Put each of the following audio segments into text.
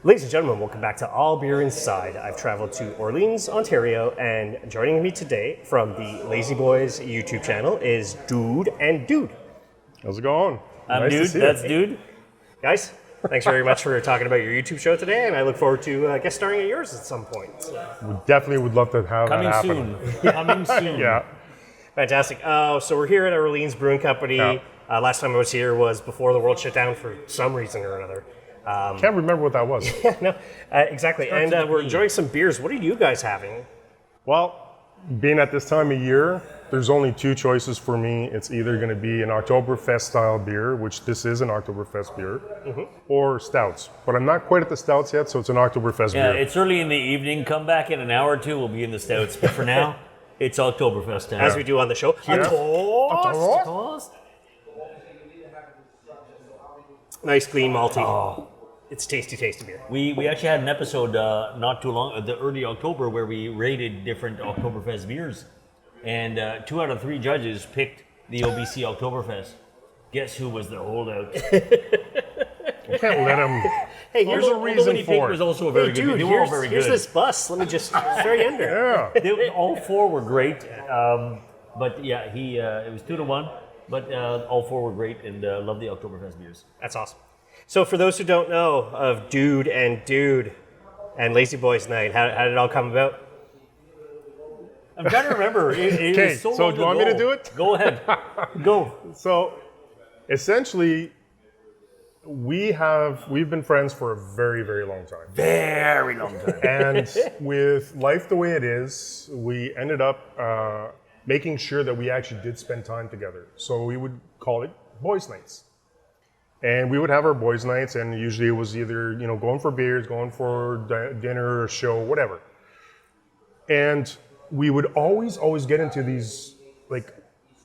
Ladies and gentlemen, welcome back to All Beer Inside. I've traveled to Orléans, Ontario, and joining me today from the Lazyboys YouTube channel is Dude and Dude. How's it going? I'm Nice to Dude, see that's you. Dude. Guys, thanks very much for talking about your YouTube show today, and I look forward to guest starring at yours at some point. We definitely would love to have Coming that happen. soon. Coming soon. Yeah. Fantastic. So we're here at Orléans Brewing Company. Yeah. Last time I was here was before the world shut down for some reason or another. Can't remember what that was. No, exactly. And we're enjoying some beers. What are you guys having? Well, being at this time of year, there's only two choices for me. It's either going to be an Oktoberfest style beer, which this is an Oktoberfest beer, or stouts. But I'm not quite at the stouts yet, so it's an Oktoberfest Yeah, beer. it's early in the evening. Come back in an hour or two. We'll be in the Stouts. But for now, it's Oktoberfest time. As we do on the show. Yeah. A toast. Toast. Nice, clean, malty. Oh. It's tasty beer. We actually had an episode not too long, the early October, where we rated different Oktoberfest beers. And 2 out of 3 judges picked the OBC Oktoberfest. Guess who was the holdout? You can't let them. Hey, There's here's a reason He for was it. also a very Hey, good. dude, They were all very here's good. this bus. Let me just throw you under. Yeah. All 4 were great, but yeah, it was 2-1. But all 4 were great, and love the Oktoberfest beers. That's awesome. So for those who don't know of Dude and Lazyboys Night, how did it all come about? I'm trying to remember. It Okay, was so so long do you want me to ago. do it? Go ahead. Go. So, essentially, we've been friends for a very, very long time. Very long time. And with life the way it is, we ended up making sure that we actually did spend time together. So we would call it boys' nights. And we would have our boys' nights, and usually it was either, going for beers, going for dinner, or show, whatever. And we would always get into these, like,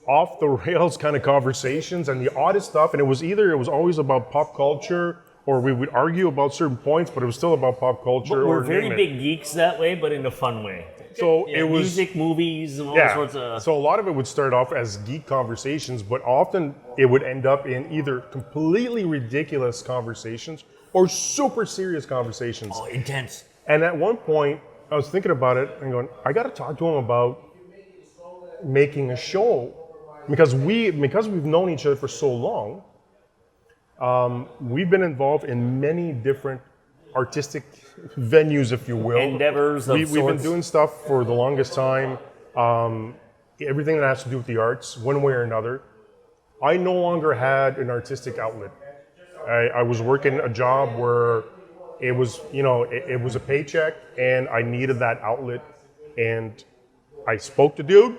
off the rails kind of conversations and the oddest stuff. And it was always about pop culture, or we would argue about certain points, but it was still about pop culture. But we're or very name it. big geeks that way, but in a fun way. So Yeah, it was music, movies, and all sorts of. So a lot of it would start off as geek conversations, but often it would end up in either completely ridiculous conversations or super serious conversations. Oh, intense. And at one point, I was thinking about it and going, I got to talk to him about making a show because we've known each other for so long. We've been involved in many different artistic venues, if you will. Endeavors of We've been sorts. doing stuff for the longest time. Everything that has to do with the arts, one way or another. I no longer had an artistic outlet. I was working a job where it was, it was a paycheck, and I needed that outlet. And I spoke to Dude.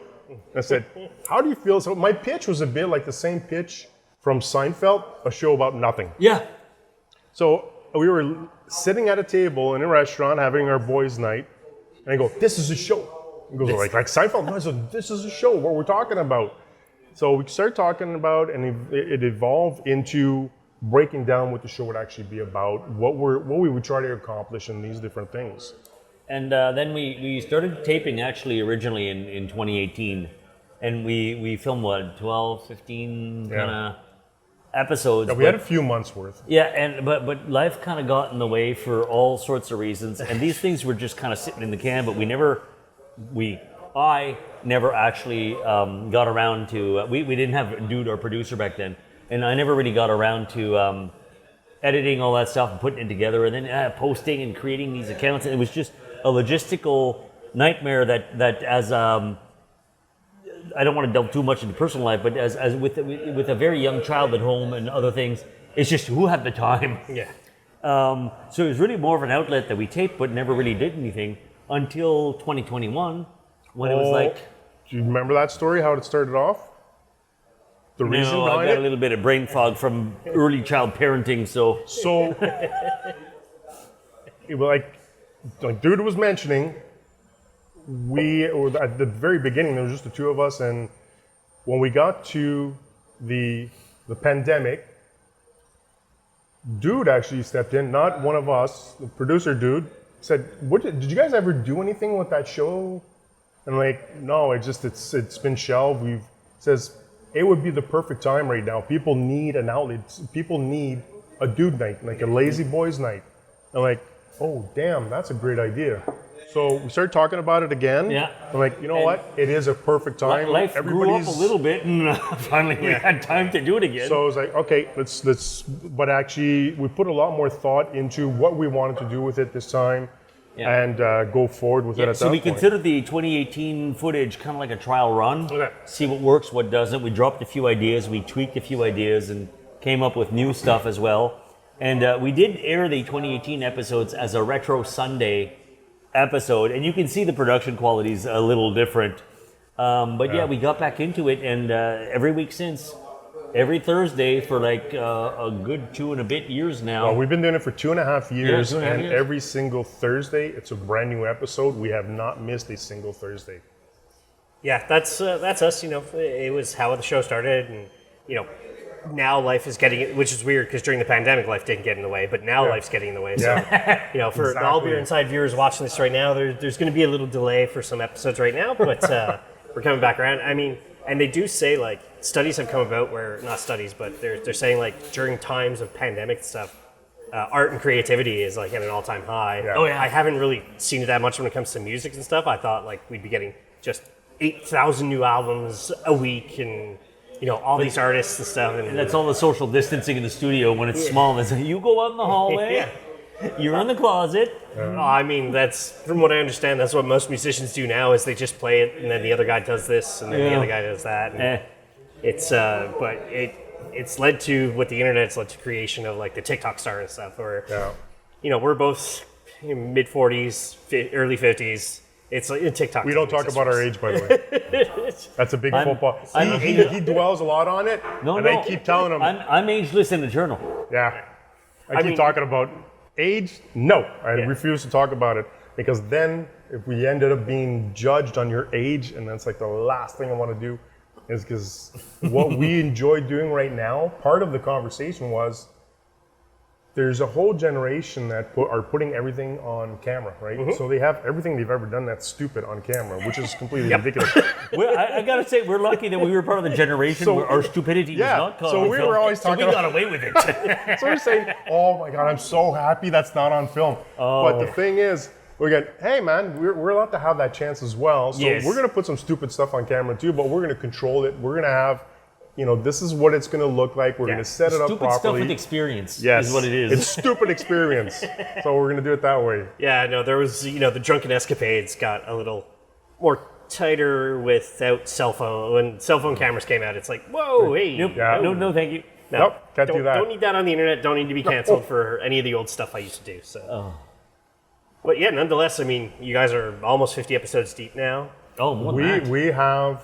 I said, "How do you feel?" So my pitch was a bit like the same pitch from Seinfeld, a show about nothing. Yeah. So we were sitting at a table in a restaurant having our boys' night, and I go, "This is a show." He goes, like Seinfeld? No, I said, "This is a show, what we're talking about." So we started talking about, and it evolved into breaking down what the show would actually be about, what we would try to accomplish in these different things. And then we started taping actually originally in 2018. And we filmed, 12, 15 kind of episodes. Yeah, we had a few months worth. Yeah, but life kind of got in the way for all sorts of reasons, and these things were just kind of sitting in the can. But I never actually got around to. We didn't have Dude, our producer, back then, and I never really got around to editing all that stuff and putting it together, and then posting and creating these accounts. And it was just a logistical nightmare that as I don't want to delve too much into personal life, but as with a very young child at home and other things, it's just who had the time. Yeah. So it was really more of an outlet that we taped, but never really did anything until 2021, when it was like. Do you remember that story? How it started off? The reason No, behind I've got it. a little bit of brain fog from early child parenting, so. So, it was like Dude was mentioning, at the very beginning, there was just the two of us, and when we got to the pandemic, Dude actually stepped in, not one of us, the producer Dude, said, did you guys ever do anything with that show? And I'm like, no, it's been shelved. Says, it would be the perfect time right now. People need an outlet. People need a Dude night, like a Lazyboys Night. I'm like, oh, damn, that's a great idea. So we started talking about it again. Yeah. I'm like, you know what? It is a perfect time. Life grew up a little bit, and finally we had time to do it again. So I was like, okay, let's. But actually, we put a lot more thought into what we wanted to do with it this time, and go forward with it. At So that we point. considered the 2018 footage kind of like a trial run. Okay. See what works, what doesn't. We dropped a few ideas, we tweaked a few ideas, and came up with new stuff as well. And we did air the 2018 episodes as a Retro Sunday episode, and you can see the production quality is a little different. But yeah, we got back into it, and every week since, every Thursday for like a good 2 and a bit years now. Well, we've been doing it for 2.5 years, 2.5 and years. every single Thursday, it's a brand new episode. We have not missed a single Thursday. Yeah, that's us. You know, it was how the show started, and you know, now life is getting, which is weird because during the pandemic, life didn't get in the way, but now life's getting in the way. So, you know, for the All Beer Inside viewers watching this right now, there's going to be a little delay for some episodes right now, but we're coming back around. I mean, and they do say like studies have come about where not studies, but they're saying like during times of pandemic stuff, art and creativity is like at an all-time high. Yeah. Oh, yeah. I haven't really seen it that much when it comes to music and stuff. I thought like we'd be getting just 8,000 new albums a week and, you know, all these artists and stuff. And That's all the social distancing in the studio when it's small. It's like, you go out in the hallway, you're in the closet. I mean, that's, from what I understand, that's what most musicians do now is they just play it and then the other guy does this and then the other guy does that. And it's, but it's led to, with the internet's led to creation of like the TikTok star and stuff where, you know, we're both mid-40s, early 50s. It's like TikTok. We don't talk about our age, by the way. That's a big football. He dwells a lot on it, I keep telling him. I'm ageless and eternal. Yeah. I keep talking about age. No, I refuse to talk about it because then if we ended up being judged on your age, and that's like the last thing I want to do, is because what we enjoy doing right now, part of the conversation was there's a whole generation that are putting everything on camera, right? So they have everything they've ever done that's stupid on camera, which is completely ridiculous. I gotta say, we're lucky that we were part of the generation where our stupidity was not caught on we film, were always so talking we got away with it. So we're saying, oh my God, I'm so happy that's not on film. But the thing is, we got, hey man, we're allowed to have that chance as well. So we're gonna put some stupid stuff on camera too, but we're gonna control it. We're gonna have, you know, this is what it's gonna look like. We're gonna set it up Stupid properly. stuff with experience Yes, is what it is. It's stupid experience. So we're gonna do it that way. Yeah, no, there was, you know, the Drunken Escapades got a little more tighter without cell phone. When cell phone cameras came out, it's like, whoa, hey. Nope. Yeah. No, thank you. No, Nope, can't do that. Don't need that on the internet. Don't need to be canceled for any of the old stuff I used to do. So, but yeah, nonetheless, I mean, you guys are almost 50 episodes deep now. Oh, more than that. We have,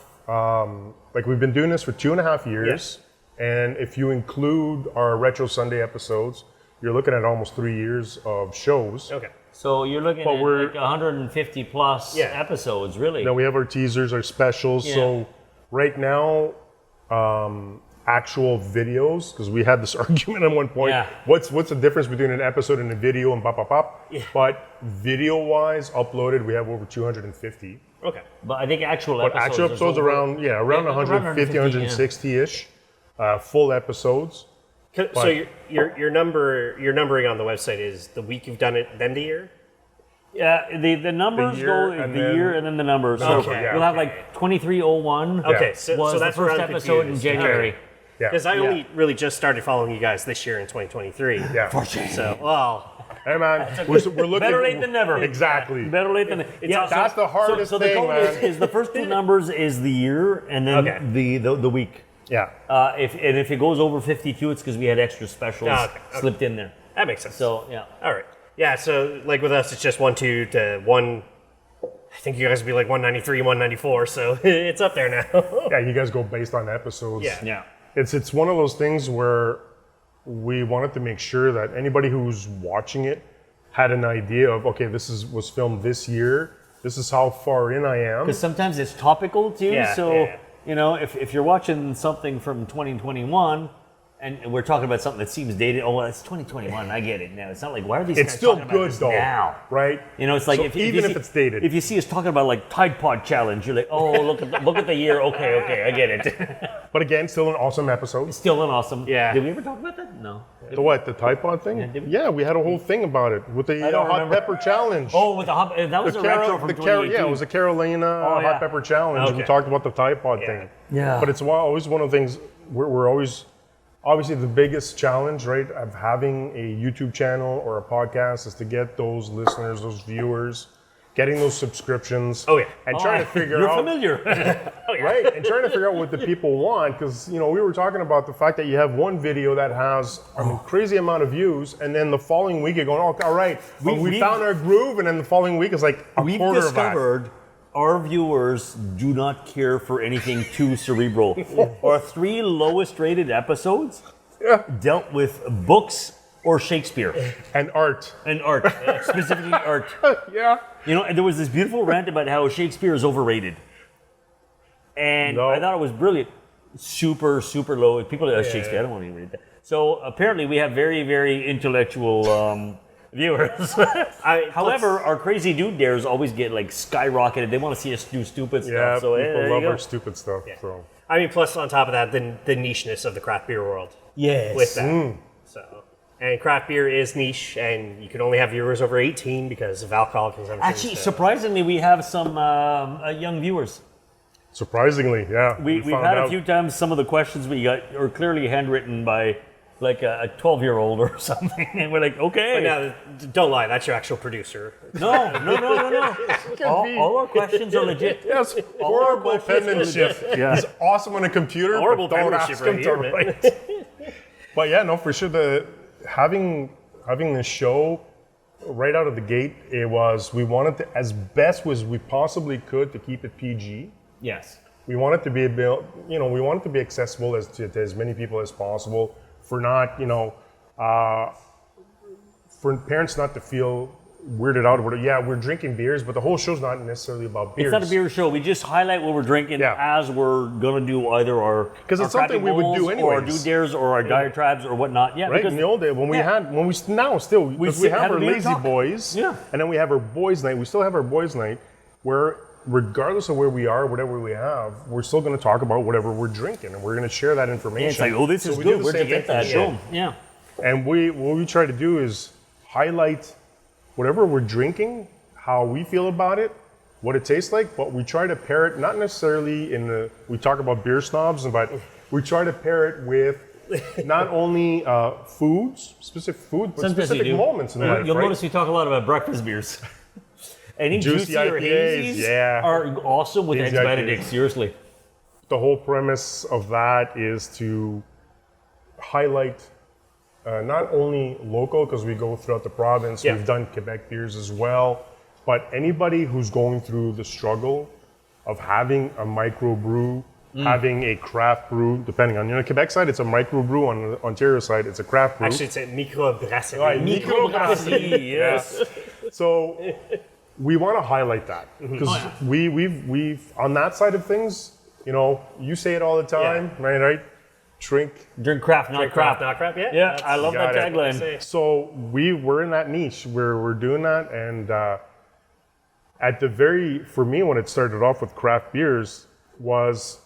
like we've been doing this for 2.5 years. And if you include our Retro Sunday episodes, you're looking at almost 3 years of shows. Okay. So you're looking But at we're- like 150 plus episodes, really. Now we have our teasers, our specials. Yeah. So right now, actual videos, because we had this argument at one point. Yeah. What's the difference between an episode and a video and bop, bop, bop? Yeah. But video-wise, uploaded, we have over 250. Okay. But I think actual But episodes. actual episodes around 150, 150, 160-ish. Full episodes. So your numbering on the website is the week you've done it, then the year? Yeah, the numbers year go and the then- year and then the numbers. So Okay. you'll have like 2301 Okay, so was that's the where first I'm episode in confused. January. Okay. Yeah. Because I only really just started following you guys this year in 2023. Yeah. So, well, Hey man, we're looking. Better late than never. Exactly. Better late than yeah. That's the hardest so the thing, goal man. is the first two numbers is the year and then the week. Yeah. If it goes over 52, it's because we had extra specials slipped in there. that makes sense. So yeah. All right. Yeah, so like with us, it's just 1-2 to 1. I think you guys would be like 193, 194, so it's up there now. Yeah, you guys go based on episodes. Yeah. It's one of those things where we wanted to make sure that anybody who's watching it had an idea of, okay, was filmed this year. This is how far in I am. Because sometimes it's topical too. Yeah, so yeah. you know, if you're watching something from 2021 and we're talking about something that seems dated, oh well, it's 2021. I get it now. It's not like why are these It's guys still talking about good this though, now? right? You know, it's like So if you even see, if it's dated. if you see us talking about like Tide Pod Challenge, you're like, oh look at the year. Okay, I get it. But again, still an awesome episode. Still an awesome. Yeah. Did we ever talk about that? No. The what? The Tide Pod thing? Yeah, we had a whole thing about it with the hot remember. pepper challenge. Oh, with the hot, that was a retro from 2018. Yeah, it was the Carolina hot pepper challenge. Okay. We talked about the Tide Pod thing. Yeah. But it's always one of the things we're always, obviously the biggest challenge, right, of having a YouTube channel or a podcast is to get those listeners, those viewers, getting those subscriptions. Oh, yeah. And trying to figure You're out. familiar. Right, and trying to figure out what the people want, because we were talking about the fact that you have one video that has a crazy amount of views, and then the following week you're going, oh, all right, we found our groove, and then the following week is like a We've quarter discovered our viewers do not care for anything too cerebral. Our 3 lowest rated episodes dealt with books or Shakespeare of that. And art. and art, specifically art. Yeah. And there was this beautiful rant about how Shakespeare is overrated. And No. I thought it was brilliant. Super, super low. People that Shakespeare, I don't want to read that. So apparently we have very, very intellectual viewers. However, our crazy dude dares always get like skyrocketed. They want to see us do stupid Yeah, stuff. So people there you love go. our stupid stuff. So. I mean, plus on top of that, the nicheness of the craft beer world Yes. with that. So, and craft beer is niche, and you can only have viewers over 18 because of alcohol consumption. Actually, so. surprisingly, we have some young viewers. Surprisingly, yeah. We've found had a out. few times some of the questions we got are clearly handwritten by like a 12-year-old or something, and we're like, okay. But now, don't lie, that's your actual producer. No. be. All our questions are legit. Yes, All our horrible questions are penmanship. legit. Yeah. He's awesome on a computer, Horrible but don't penmanship ask him right to here, man. write. But yeah, no, for sure. Having this show right out of the gate, we wanted to, as best as we possibly could, to keep it PG. Yes. We want it to be we want it to be accessible to as many people as possible. For not, for parents not to feel weirded out. We're drinking beers, but the whole show's not necessarily about beers. It's not a beer show. We just highlight what we're drinking as we're gonna do either our Because it's something we would do or our anyways. dude dares or our diatribes or whatnot. Yeah, Right because in the old day, because we have our beer Lazy talk. Boys, Yeah. and then we have our Boys Night. We still have our Boys Night, where regardless of where we are, whatever we have, we're still going to talk about whatever we're drinking, and we're going to share that information. it's like, oh, this is we do good. the Where'd you same get thing that? for Show the 'em. Yeah. And what we try to do is highlight whatever we're drinking, how we feel about it, what it tastes like, but we try to pair it not necessarily we talk about beer snobs, but we try to pair it with not only specific food, but Sometimes specific you do. moments in life. You'll right? notice we talk a lot about breakfast beers. Any Juicy juicy or IPAs, hazies are awesome with Hazy Eggs IPAs. Benedict, seriously. The whole premise of that is to highlight not only local, because we go throughout the province, we've done Quebec beers as well, but anybody who's going through the struggle of having a microbrew, having a craft brew, depending on, Quebec side, it's a microbrew, on the Ontario side, it's a craft brew. Actually, it's a microbrasserie. Right, Microbrasserie, yes. So we want to highlight that because we've on that side of things, you say it all the time, right? Drink. Drink craft, not Craft, craft. not craft, yeah. Yeah, I love that got it. tagline. So we're in that niche where we're doing that, and for me, when it started off with craft beers, was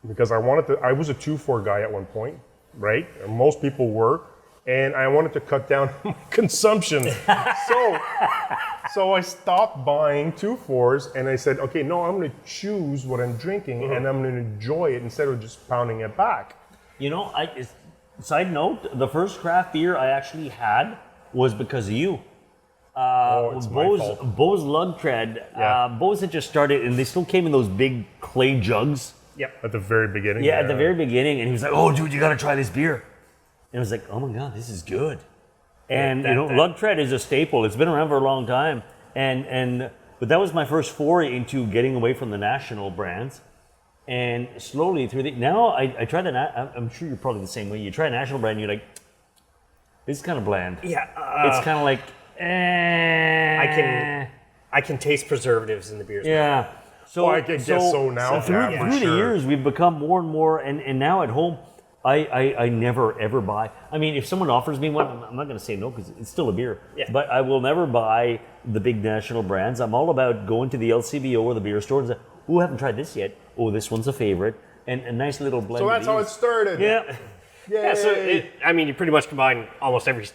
because I was a 2-4 guy at one point, right? And most people were, and I wanted to cut down my consumption. So I stopped buying 2-4s, and I said, okay, no, I'm going to choose what I'm drinking, and I'm going to enjoy it instead of just pounding it back. Side note, the first craft beer I actually had was because of you. It's my fault. Bo's Lug Tread. Yeah. Bo's had just started, and they still came in those big clay jugs. Yep. At the very beginning. Yeah, at the very beginning, and he was like, "Oh, dude, you got to try this beer." And I was like, "Oh my god, this is good." And Lug Tread is a staple. It's been around for a long time, but that was my first foray into getting away from the national brands, and slowly through now I try I'm sure you're probably the same way. You try a national brand, and you're like, "This is kind of bland." Yeah. It's kind of like, I can taste preservatives in the beers. yeah. So I guess so now. Through Yeah, for the sure. years, we've become more and more, and now at home, I never ever buy. I mean, if someone offers me one, I'm not going to say no because it's still a beer. Yeah. But I will never buy the big national brands. I'm all about going to the LCBO or the beer store and say, "Oh, I haven't tried this yet. Oh, this one's a favorite," and a nice little blend. So of that's how it these. started. Yeah. Yeah, so you pretty much combine almost every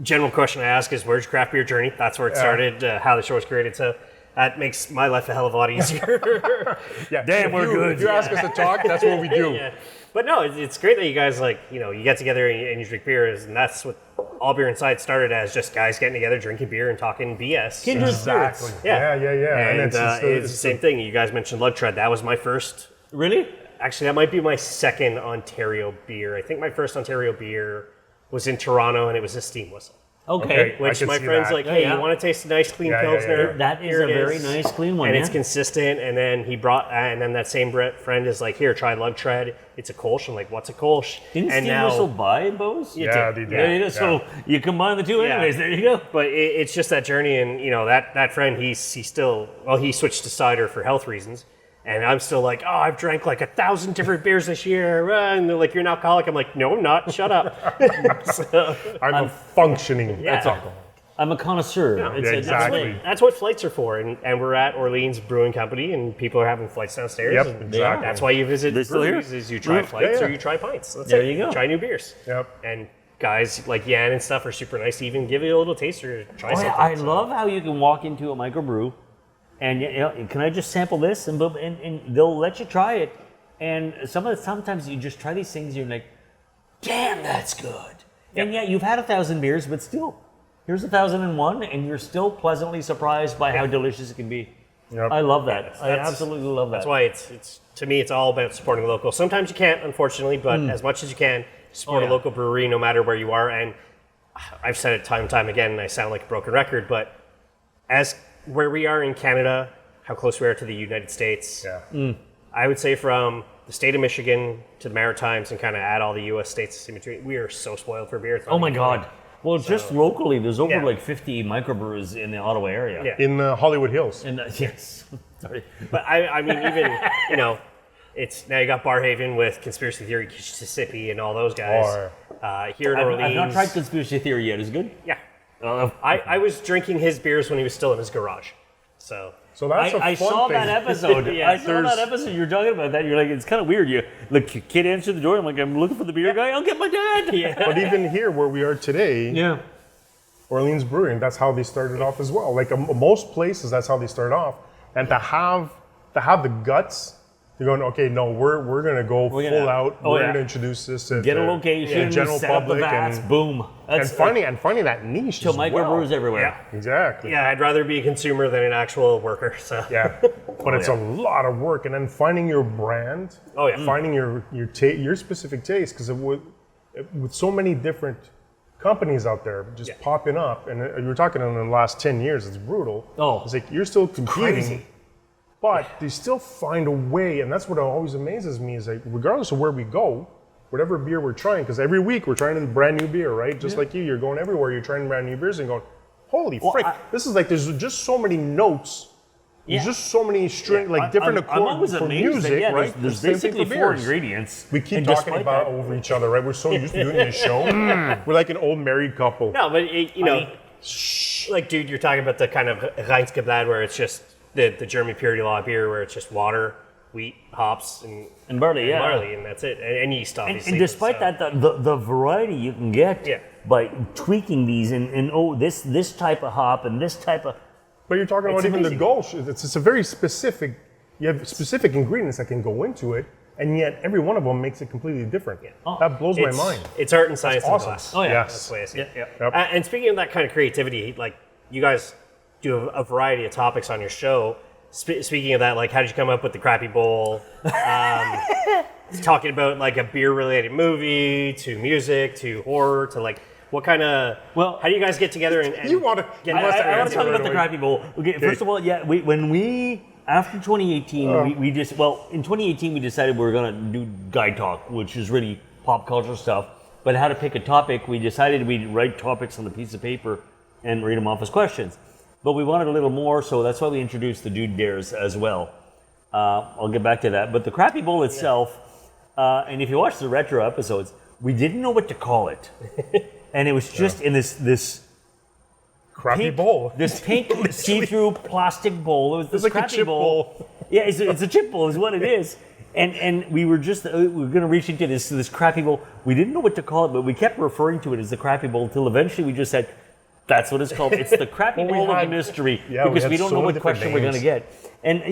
general question I ask is where's your craft beer journey? That's where it started, how the show was created. So that makes my life a hell of a lot easier. Yeah, Damn, we're good. If you ask us to talk, that's what we do. Yeah. But no, it's great that you guys you get together and you drink beers, and that's what All Beer Inside started as, just guys getting together, drinking beer and talking BS. Kindred Exactly. spirits. Yeah. And it's the same thing. You guys mentioned Lug Tread. That was my first. Really? Actually, that might be my second Ontario beer. I think my first Ontario beer was in Toronto, and it was a steam whistle. Okay. I Which can my see friend's that. like, hey, Yeah. you want to taste a nice clean Yeah, Pilsner? That is Here a it very nice clean one. And yeah. it's consistent. And then and then that same friend is like, here, try Lug Tread. It's a Kolsch. I'm like, what's a Kolsch? Didn't and Steam Whistle buy Bose? Yeah, they did. Yeah, you know, so you combine the two anyways. There you go. But it's just that journey, and that friend, he switched to cider for health reasons, and I'm still like, oh, I've drank like 1,000 different beers this year, and they're like, you're an alcoholic. I'm like, no, I'm not. Shut up. I'm a functioning Yeah. alcoholic. I'm a connoisseur. exactly. That's what flights are for, and we're at Orléans Brewing Company, and people are having flights downstairs. Yep, and exactly. That's why you visit They're still here? breweries, is you try flights or you try pints. That's There it. you go. Try new beers. Yep. And guys like Yan and stuff are super nice to even give you a little taster to try Oh, something. yeah, I So- love how you can walk into a microbrew and can I just sample this and boom, and they'll let you try it. And sometimes you just try these things, you're like, damn, that's good. And yeah, you've had 1,000 beers, but still, here's 1,001, and you're still pleasantly surprised by how delicious it can be. Yep. I love that. I That's- absolutely love that. That's why it's to me, it's all about supporting local. Sometimes you can't, unfortunately, but as much as you can, support Oh, yeah. a local brewery no matter where you are. And I've said it time and time again, and I sound like a broken record, but as where we are in Canada, how close we are to the United States, Yeah. I would say from the state of Michigan to the Maritimes and kind of add all the U.S. states in between, we are so spoiled for beer. It's not Oh my even God. funny. Well, just locally, there's over Yeah. like 50 microbrews in the Ottawa area. Yeah. In Hollywood Hills. And yes. Sorry. But I mean, even, it's now you got Barhaven with Conspiracy Theory, Mississippi, and all those guys. Here in Orleans. I've not tried conspiracy theory yet. Is it good? Yeah. I was drinking his beers when he was still in his garage. So that's a fun I saw thing. that episode. Yeah, I saw that episode. You're talking about that. You're like, it's kind of weird. The kid answered the door. I'm like, I'm looking for the beer guy. I'll get my dad. yeah. But even here, where we are today, Yeah. Orleans Brewing, that's how they started off as well. Like most places, that's how they start off. And to have the guts, they're going, okay, no, we're gonna go We're full gonna- out. oh, We're yeah. gonna introduce this to Get a the location, general set up the public, vats, and boom. finding that niche to as microbrews well. everywhere. Exactly. Yeah, I'd rather be a consumer than an actual worker. So Yeah, but it's a lot of work, and then finding your brand, Oh, yeah. finding your specific taste, because with so many different companies out there just popping up, and you were talking in the last 10 years, it's brutal. Oh, It's like you're still competing, crazy. but they still find a way, and that's what always amazes me is like regardless of where we go, whatever beer we're trying, because every week we're trying a brand new beer, right? Just like you're going everywhere, you're trying brand new beers and going, holy frick, this is like there's just so many notes. There's just so many different I'm accords always for amazed music, that, yeah, right? There's Same thing basically for 4 beers. ingredients. We keep and talking despite about that- over each other, right? We're so used to doing this show. We're like an old married couple. no, but like, dude, you're talking about the kind of Reinskeblat where it's just the German purity law beer where it's just water, wheat, hops, And barley, yeah. barley, and that's it, and yeast, obviously. And despite So- that, the variety you can get Yeah. by tweaking these and this type of hop and this type of But you're talking about It's even the amazing. Gulch. It's a very specific, you have specific ingredients that can go into it, and yet every one of them makes it completely different. Oh, That blows my It's- mind. It's art and science in the Awesome. glass. Oh, yeah. That's the way I see it. Yeah. Yep. And speaking of that kind of creativity, like you guys do a variety of topics on your show. Speaking of that, like how did you come up with the Crappy Bowl? Talking about like a beer-related movie to music to horror to like what kind of? Well, how do you guys get together and You want to? get I want to answer talk right about the away? Crappy Bowl. Okay, first of all, yeah, after 2018, we just in 2018 we decided we were gonna do guide talk, which is really pop culture stuff. But how to pick a topic, we decided we'd write topics on a piece of paper and read them off as questions. But we wanted a little more, so that's why we introduced the Dude Dares as well. I'll get back to that. But the Crappy Bowl itself, and if you watch the retro episodes, we didn't know what to call it, and it was just in this Crappy pink, bowl. this pink see-through plastic bowl. It was this like a crappy chip bowl. bowl. Yeah, it's a chip bowl is what it is. And we were just we were going to reach into this crappy bowl. We didn't know what to call it, but we kept referring to it as the crappy bowl until eventually we just said, "That's what it's called. It's the crappy bowl of the mystery," because we don't know what question we're going to get. And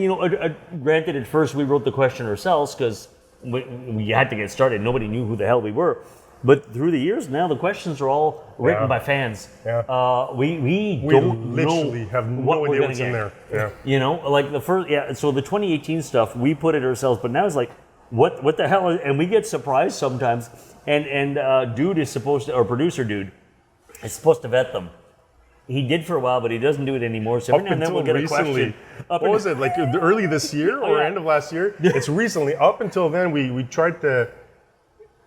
granted, at first we wrote the question ourselves because we had to get started. Nobody knew who the hell we were. But through the years now, the questions are all written by fans. Yeah. We don't literally have no idea what's in there. Yeah. Like the first, so the 2018 stuff, we put it ourselves, but now it's like, what the hell? And we get surprised sometimes. And dude is supposed to, or producer dude, is supposed to vet them. He did for a while, but he doesn't do it anymore. So every now and then we'll get a question. What was it, like early this year or end of last year? It's recently. Up until then, we tried to...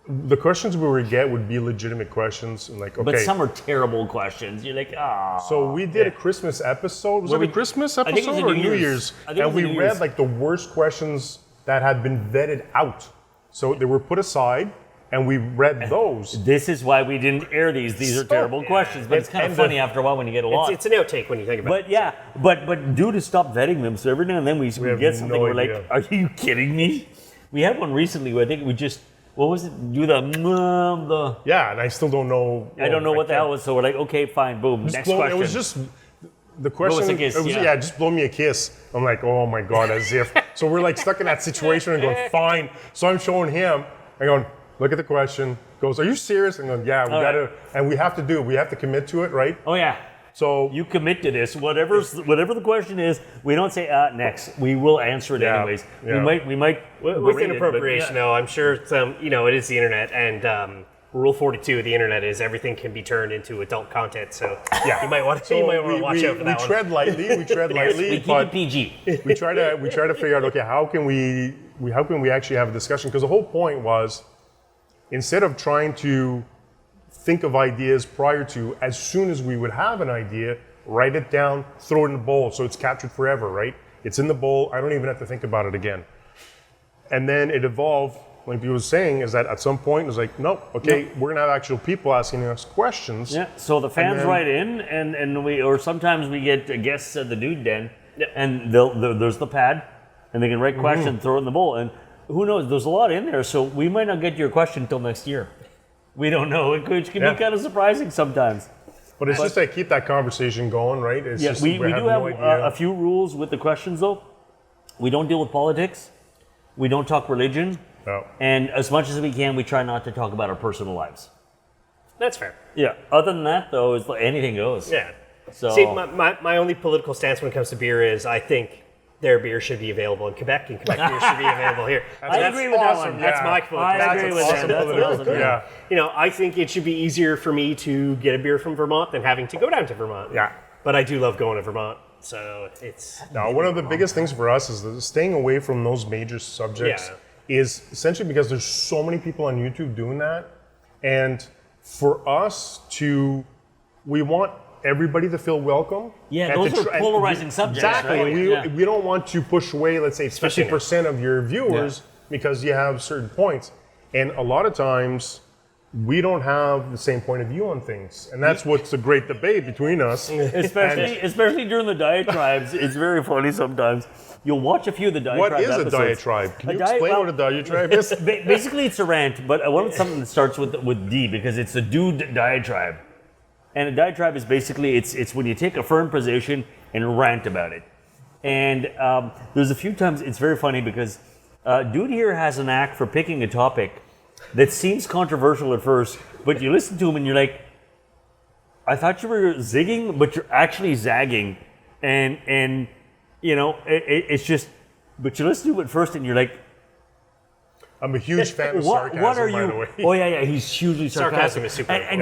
The questions we would get would be legitimate questions, and like, okay. But some are terrible questions. You're like, ah. So we did a Christmas episode. Was it a Christmas episode or New Year's? And we read like the worst questions that had been vetted out. So they were put aside, and we read those. This is why we didn't air these. These are terrible questions, but it's kind of funny after a while when you get a lot. It's an outtake when you think about it. But due to stop vetting them, so every now and then we get something. We're like, are you kidding me? We had one recently where I think we just. What was it? Do the yeah, and I still don't know. I don't know what the hell it was. So we're like, okay, fine, boom. Next question. It was just the question. Blow us a kiss, just blow me a kiss. I'm like, oh my god, as if. So we're like stuck in that situation and going, fine. So I'm showing him. I'm going, look at the question. Goes, are you serious? I'm going, yeah, we gotta, and we have to do it. We have to commit to it, right? Oh yeah. So you commit to this. Whatever the question is, we don't say next. We will answer it anyways. Yeah. We might with inappropriation though. I'm sure it is the internet, and Rule 42 of the internet is everything can be turned into adult content. So you might want to watch out for that one. We tread lightly. We tread lightly. We keep it PG. we try to figure out, okay, how can we actually have a discussion? Because the whole point was, instead of trying to think of ideas prior to, as soon as we would have an idea, write it down, throw it in the bowl so it's captured forever, right? It's in the bowl, I don't even have to think about it again. And then it evolved, like he was saying, is that at some point it was like, no, we're gonna have actual people asking us questions. Yeah, so the fans write in or sometimes we get guests at the Dude Den and there's the pad and they can write questions, throw it in the bowl. And who knows, there's a lot in there, so we might not get your question until next year. We don't know. It can be kind of surprising sometimes. But it's just to keep that conversation going, right? It's just, we do have a few rules with the questions, though. We don't deal with politics. We don't talk religion. No. And as much as we can, we try not to talk about our personal lives. That's fair. Yeah. Other than that, though, is anything goes. Yeah. So, see, my only political stance when it comes to beer is I think their beer should be available in Quebec, and Quebec beer should be available here. I agree with that one. That's my political stance. I agree with that. That's awesome. Yeah. I think it should be easier for me to get a beer from Vermont than having to go down to Vermont. Yeah. But I do love going to Vermont, so it's... Now, one of the biggest things for us is that staying away from those major subjects is essentially because there's so many people on YouTube doing that, and for us we want everybody to feel welcome. Yeah, those are polarizing subjects. Exactly. Right? We don't want to push away, let's say, 50% of your viewers because you have certain points. And a lot of times, we don't have the same point of view on things. And that's what's a great debate between us. Especially during the diatribes. It's very funny sometimes. You'll watch a few of the diatribe What is episodes. a diatribe? Can you explain what a diatribe is? Basically, it's a rant, but I want something that starts with D because it's a dude diatribe. And a diatribe is basically, it's when you take a firm position and rant about it. And there's a few times, it's very funny because dude here has an knack for picking a topic that seems controversial at first, but you listen to him and you're like, I thought you were zigging, but you're actually zagging. And it's just, but you listen to it first and you're like, I'm a huge fan of sarcasm, by the way. Oh yeah, he's hugely sarcastic. Sarcasm is super. And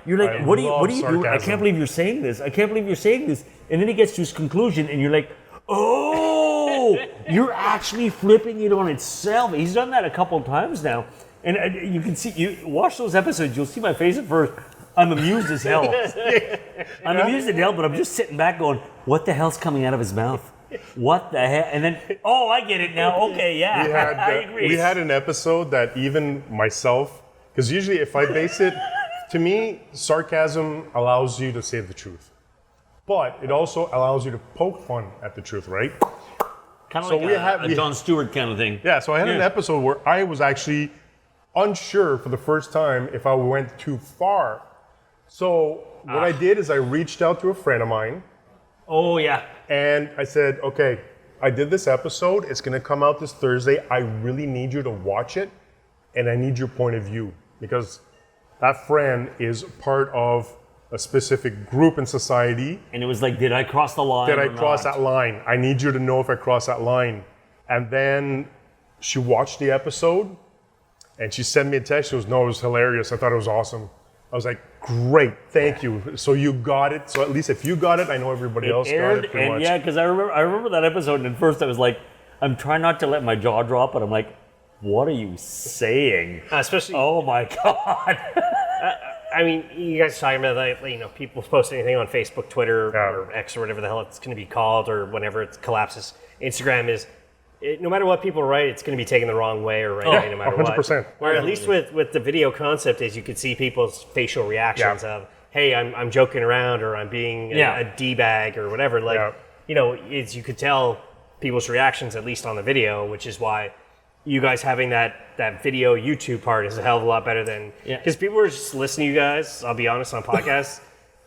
you're like, what are you doing? I can't believe you're saying this. I can't believe you're saying this. And then he gets to his conclusion, and you're like, oh, you're actually flipping it on itself. He's done that a couple of times now, and you can see. You watch those episodes, you'll see my face at first. I'm amused as hell. I'm amused as hell, but I'm just sitting back going, what the hell's coming out of his mouth? What the hell? And then, oh, I get it now. Okay, yeah, I agree. We had an episode that even myself, because usually if I base it, to me, sarcasm allows you to say the truth. But it also allows you to poke fun at the truth, right? Kind of So like a Jon Stewart kind of thing. Yeah, so I had an episode where I was actually unsure for the first time if I went too far. So what I did is I reached out to a friend of mine. Oh, yeah. And I said, okay, I did this episode. It's going to come out this Thursday. I really need you to watch it, and I need your point of view, because that friend is part of a specific group in society. And it was like, did I cross the line? Did I cross that line? I need you to know if I crossed that line. And then she watched the episode, and she sent me a text. She goes, no, it was hilarious. I thought it was awesome. I was like, great, thank you. So you got it. So at least if you got it, I know everybody else got it pretty much. Yeah, because I remember that episode, and at first I was like, I'm trying not to let my jaw drop, but I'm like, what are you saying? Especially, oh my God. I mean, you guys talking about like, people post anything on Facebook, Twitter, or X, or whatever the hell it's going to be called, or whenever it collapses. Instagram is, no matter what people write, it's going to be taken the wrong way or right way, no matter 100%. what. Where at least with the video concept is you could see people's facial reactions of, hey, I'm joking around, or I'm being a D-bag or whatever. Like, you could tell people's reactions, at least on the video, which is why you guys having that video YouTube part is a hell of a lot better than, because people are just listening to you guys, I'll be honest, on podcasts.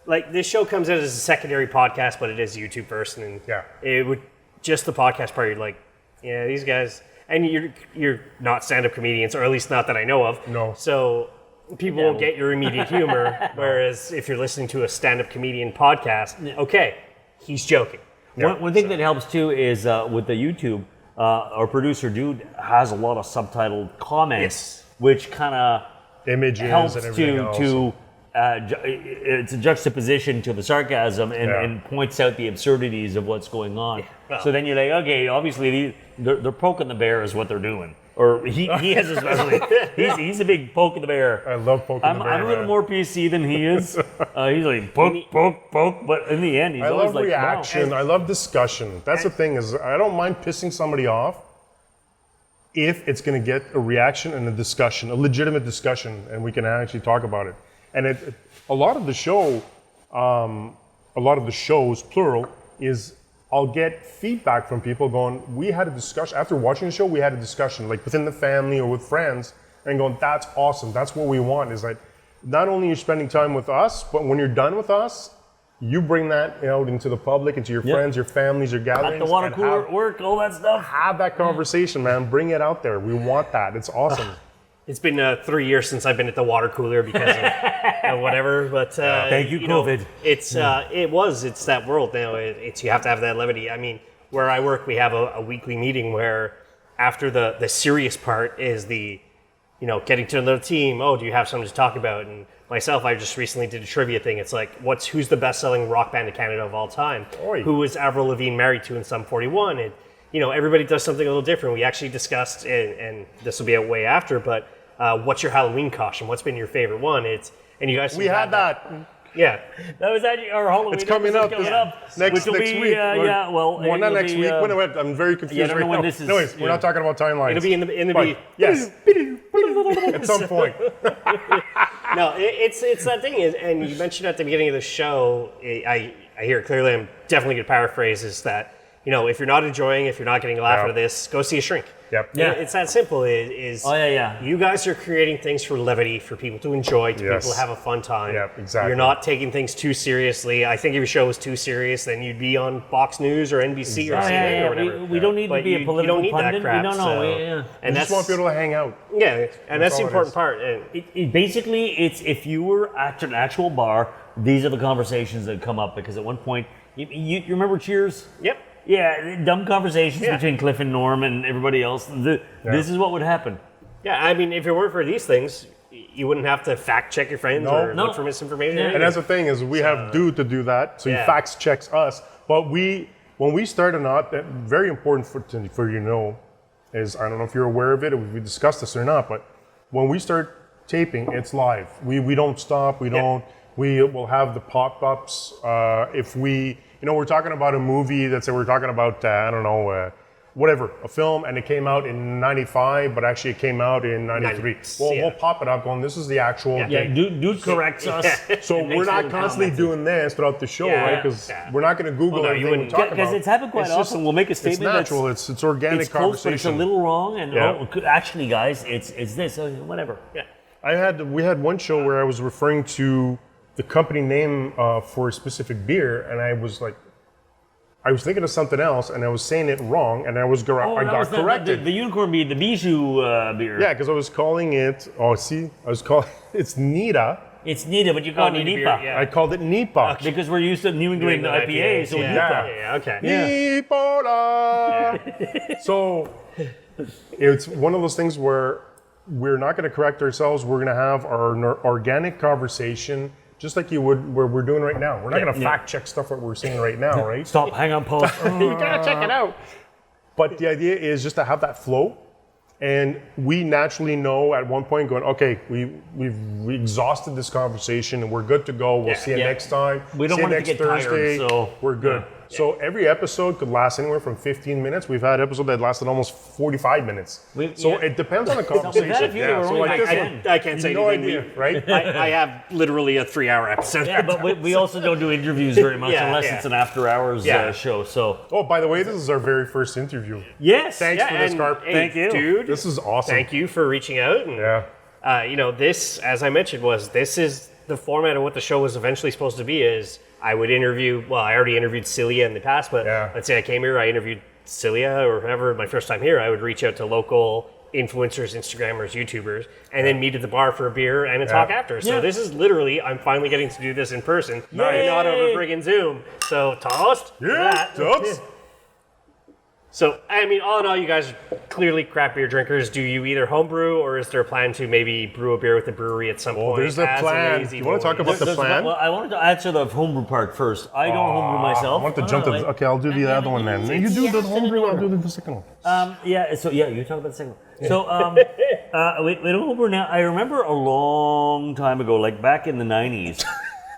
Like, this show comes out as a secondary podcast, but it is YouTube first, and it would, just the podcast part, you're like, yeah, these guys, and you're not stand-up comedians, or at least not that I know of. No. So people won't get your immediate humor, whereas if you're listening to a stand-up comedian podcast, okay, he's joking. One thing that helps too is with the YouTube, our producer dude has a lot of subtitled comments, which kind of images helps and everything else. it's a juxtaposition to the sarcasm and points out the absurdities of what's going on. Well, so then you're like, okay, obviously they're poking the bear is what they're doing. Or he has especially. he's a big poke in the bear. I love poking the bear. I'm a little more PC than he is. He's like poke, but in the end, he's always like, reaction. wow. I love discussion. That's the thing, is I don't mind pissing somebody off if it's going to get a reaction and a discussion, a legitimate discussion, and we can actually talk about it. And a lot of the show, a lot of the shows, plural, is I'll get feedback from people going, we had a discussion, after watching the show, we had a discussion, like within the family or with friends, and going, that's awesome, that's what we want, is that not only you're spending time with us, but when you're done with us, you bring that out into the public, into your friends, your families, your gatherings. At the water cooler at work, all that stuff. Have that conversation, man. Bring it out there. We want that. It's awesome. It's been 3 years since I've been at the water cooler because of whatever, but thank you, COVID. It's that world now. It's you have to have that levity. I mean, where I work, we have a weekly meeting where after the serious part is the, getting to know the team. Oh, do you have something to talk about? And myself, I just recently did a trivia thing. It's like, who's the best-selling rock band in Canada of all time? Oy. Who was Avril Lavigne married to in Sum 41? And everybody does something a little different. We actually discussed, and this will be a way after, but what's your Halloween costume? What's been your favorite one? And you guys. We had that. Yeah, that was actually our Halloween. It's coming up. Next week. Well, not next week. I'm very confused. I don't know when this is. Anyways, we're not talking about timelines. It'll be in the yes. At some point. No, it's that thing. And you mentioned at the beginning of the show, I hear it clearly. I'm definitely going to paraphrase. Is that if you're not enjoying, if you're not getting a laugh out of this, go see a shrink. Yep. Yeah. It's that simple. You guys are creating things for levity, for people to enjoy, people to have a fun time. Yep, exactly. You're not taking things too seriously. I think if your show was too serious, then you'd be on Fox News or NBC or CNN or whatever. We don't need to be a political pundit. That crap, And we just want people to hang out. Yeah, and that's the important part. Basically, it's if you were at an actual bar, these are the conversations that come up, because at one point, you remember Cheers? Yep. Yeah, dumb conversations between Cliff and Norm and everybody else. This is what would happen. Yeah, I mean, if it weren't for these things, you wouldn't have to fact check your friends or look for misinformation. And that's the thing, is we have Dude to do that, so he fact checks us. But when we start out, very important for is, I don't know if you're aware of it, or if we discussed this or not, but when we start taping, it's live. We don't stop. We will have the pop-ups. If we, we're talking about a movie, we're talking about, whatever, a film, and it came out in 95, but actually it came out in 93. Well, yeah. we'll pop it up going, this is the actual Yeah, date. dude corrects us. So and we're makes not little constantly comments. doing this throughout the show, Yeah, right? Because yeah. we're not going to Google Well, no, you everything we wouldn't. talk about. Because it's happened quite It's just- often. We'll make a statement It's natural. that's It's organic it's close, but it's a conversation. little wrong, and Yeah. actually, guys, it's this, whatever. Yeah. We had one show where I was referring to the company name for a specific beer, and I was thinking of something else, and I was saying it wrong, and I Oh, that got was corrected. the unicorn beer, the bijou beer. Yeah, because I was calling it. It's Nita. It's Nita, but you call it Nita beer, Nipa. yeah. I called it Nipa. Because we're used to New England IPA, so yeah. Nipa. Yeah, okay. Yeah. Nipola. So it's one of those things where we're not going to correct ourselves. We're going to have our organic conversation, just like you would where we're doing right now. We're not going to fact check stuff that we're saying right now, right? Stop, hang on, pause. You gotta check it out. But the idea is just to have that flow, and we naturally know at one point going, okay, we exhausted this conversation and we're good to go. We'll see you next time. We don't see you want it next to get tired, Thursday. so- We're good. So every episode could last anywhere from 15 minutes. We've had episodes that lasted almost 45 minutes. So it depends on the conversation. We've had a few that were so only like like this 10. one, I can't say no anything. idea, right? I have literally a 3-hour episode. Yeah, but we also don't do interviews very much Yeah, unless yeah. it's an after hours show. So Oh, by the way, this is our very first interview. yes, Thanks for this, Karp. Hey, Thank you. dude. This is awesome. Thank you for reaching out. And, Yeah. this, as I mentioned, this is the format of what the show was eventually supposed to be. Is I would interview. Well, I already interviewed Celia in the past, but let's say I came here, I interviewed Celia or whoever. My first time here, I would reach out to local influencers, Instagrammers, YouTubers, and then meet at the bar for a beer and a talk after. So this is literally, I'm finally getting to do this in person, not over friggin' Zoom. So toast. for that. Toast. So, I mean, all in all, you guys are clearly craft beer drinkers. Do you either homebrew, or is there a plan to maybe brew a beer with the brewery at some point? there's the as a plan. Lazy You wanna talk Boys? about the plan? Well, I wanted to answer the homebrew part first. I don't homebrew myself. I want to jump to okay, I'll do the other one then. You do the homebrew, I'll do the second one. You talk about the second one. So, we don't homebrew now. I remember a long time ago, like back in the 90s,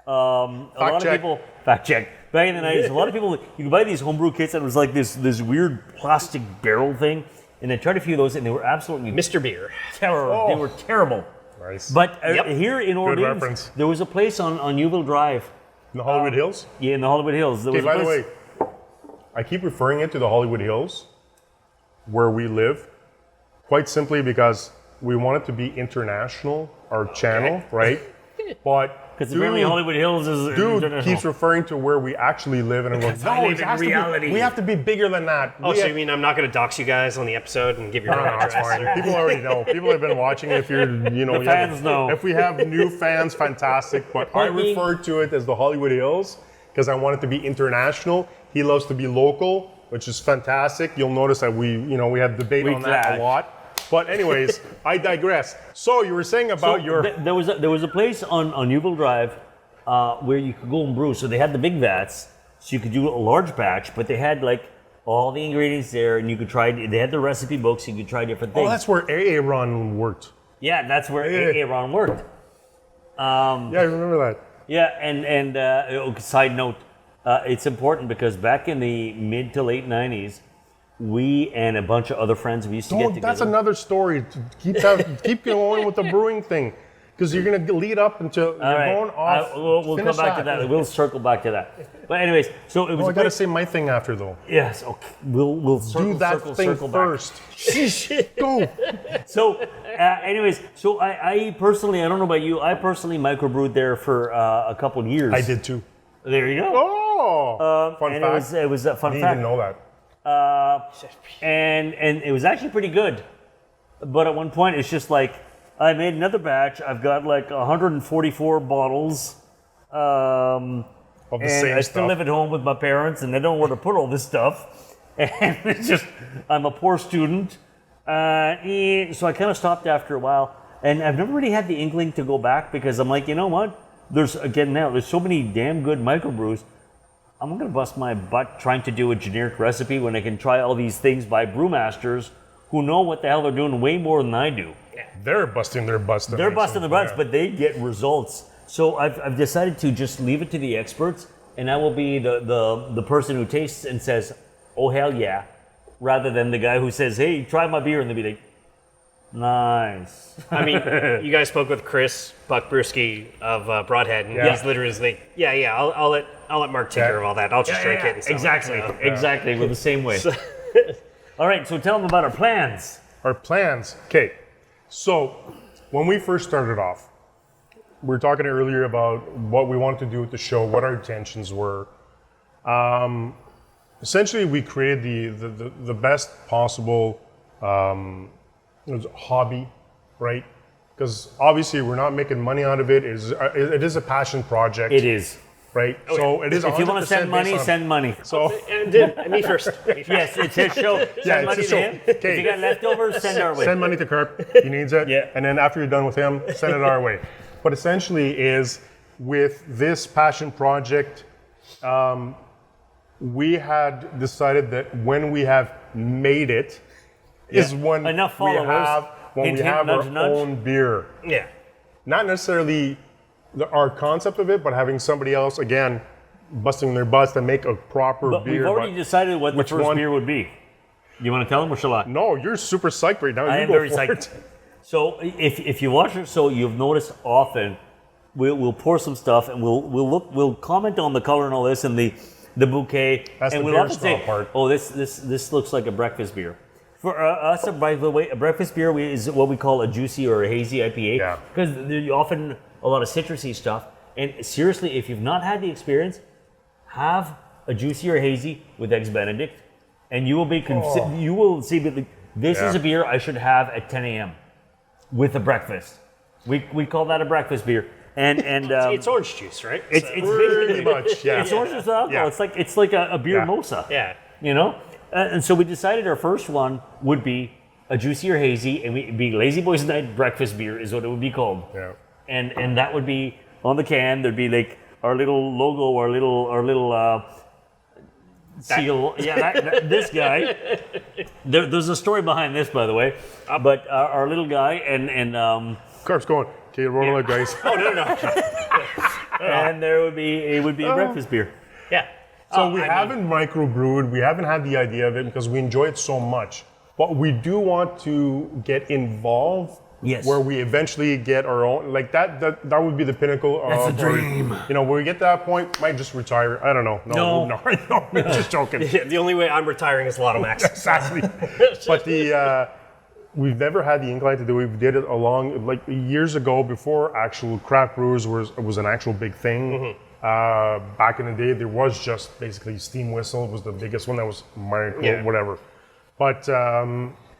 a lot of people, fact check, back in the 90s, a lot of people, you could buy these homebrew kits and it was like this weird plastic barrel thing, and I tried a few of those and they were absolutely Mr. Beer. terrible. They were terrible. Nice. But here in Orléans, reference. there was a place on Newville Drive, In the Hollywood Hills? yeah, in the Hollywood Hills. There Okay, was by a the place, way, I keep referring it to the Hollywood Hills, where we live, quite simply because we want it to be international, our channel, right? But because apparently Hollywood Hills is dude international. keeps referring to where we actually live, and I'm like, I no, live it in has to be- reality. we have to be bigger than that. Oh, We so have- you mean I'm not going to dox you guys on the episode and give your No, address? it's fine. People already know. People have been watching. If you're, you know, The fans know. If we have new fans, fantastic. But I refer to it as the Hollywood Hills because I want it to be international. He loves to be local, which is fantastic. You'll notice that we have debate We on that clash. a lot. But anyways, I digress. So you were saying about your there was a place on Newville Drive where you could go and brew. So they had the big vats, so you could do a large batch, but they had like all the ingredients there, and you could try. They had the recipe books, you could try different things. oh, that's where AA worked. Yeah, that's where Yeah. Aaron worked. Yeah, I remember that. Yeah, and side note, it's important because back in the mid to late 90s, we and a bunch of other friends, we used to get together. That's another story. Keep going with the brewing thing, because you're going to lead up until you're All right. going off. We'll come Finish back to that. We'll circle back to that. But anyways, so it was. Oh, a I got to place- say my thing after though. Yes. Okay. We'll circle, Do that circle, thing circle back. first. Go. So, anyways, so I personally, I don't know about you, I personally microbrewed there for a couple of years. I did too. There you go. Oh, fun and fact. it was a fun I fact. didn't know that. And it was actually pretty good. But at one point, it's just like, I made another batch. I've got like 144 bottles. Of the And same I still stuff. live at home with my parents, and they don't know where to put all this stuff. And it's just, I'm a poor student. So I kind of stopped after a while. And I've never really had the inkling to go back because I'm like, you know what? There's so many damn good microbrews. I'm going to bust my butt trying to do a generic recipe when I can try all these things by brewmasters who know what the hell they're doing way more than I do. They're busting their butts. They're busting their butts, but they get results. So I've decided to just leave it to the experts, and I will be the person who tastes and says, oh, hell yeah. rather than the guy who says, "Hey, try my beer," and they'll be like, "Nice." I mean, you guys spoke with Chris Buckbrewski of Broadhead, and he's literally like, "Yeah, I'll let Mark take care of all that. I'll just drink it." And Exactly. We're the same way. All right, so tell them about our plans. Our plans. Okay, so when we first started off, we were talking earlier about what we wanted to do with the show, what our intentions were. Essentially, we created the best possible hobby, right? Because obviously we're not making money out of it. It is a passion project. It is. Right? So it is 100% If you want to send money, send money. So And me first. Yes, it's his show. Send money it's to a him. show. If you got leftovers, send our way. Send money to Karp. He needs it. Yeah. And then after you're done with him, send it our way. But essentially is with this passion project, we had decided that when we have made it is when Enough we followers. have Hint, our nudge, nudge. own beer. Yeah. Not necessarily our concept of it, but having somebody else, again, busting their butts to make a proper But beer. we've already decided what the which first one? beer would be. You want to tell them or shall I? No, you're super psyched right now. I You am go very for psyched. it. So if you watch it, so you've noticed often we'll pour some stuff and we'll comment on the color and all this and the bouquet, That's and the we'll beer often straw say, part. "Oh, this looks like a breakfast beer." For us, by the way, a breakfast beer is what we call a juicy or a hazy IPA, Yeah. because there's often a lot of citrusy stuff. And seriously, if you've not had the experience, have a juicy or hazy with Eggs Benedict, and you will be you will see that this is a beer I should have at 10 a.m. with a breakfast. We call that a breakfast beer, and It's orange juice, right? it's Pretty much, yeah. it's orange juice with alcohol. Yeah. It's like a beer Yeah. mosa. Yeah. You know, and so we decided our first one would be a juicy or hazy, and we'd be Lazyboys Night breakfast beer is what it would be called. Yeah. And that would be on the can. There'd be like our little logo, our little seal. Yeah, this guy. There's a story behind this, by the way. But our little guy and Karp's going, okay, roll it, guys. Oh no. and it would be a breakfast beer. Yeah. So we haven't microbrewed. We haven't had the idea of it because we enjoy it so much. But we do want to get involved. Yes. Where we eventually get our own, like that would be the pinnacle of. That's a dream. You know, when we get to that point, might just retire. I don't know. No, I'm just joking. Yeah, the only way I'm retiring is Lotto Max. Exactly. But we've never had the incline to do it. We did it along, like years ago before actual craft brewers was an actual big thing. Back in the day, there was just basically Steam Whistle was the biggest one that was whatever. But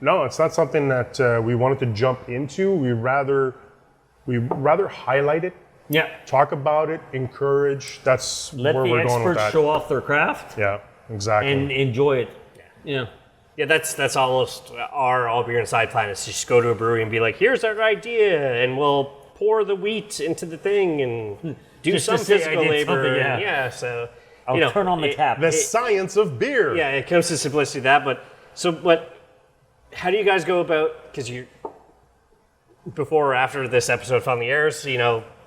no, it's not something that we wanted to jump into. We rather highlight it, talk about it, encourage. That's Let where the we're going with experts that. show off their craft Yeah, exactly. and enjoy it. Yeah. Yeah, that's almost our all beer and side plan is just go to a brewery and be like, here's our idea, and we'll pour the wheat into the thing and do Just some to say I physical did labor. something, yeah. Yeah, so I'll turn on the tap. the science of beer. Yeah, it comes to simplicity of that. But how do you guys go about, because you before or after this episode finally airs,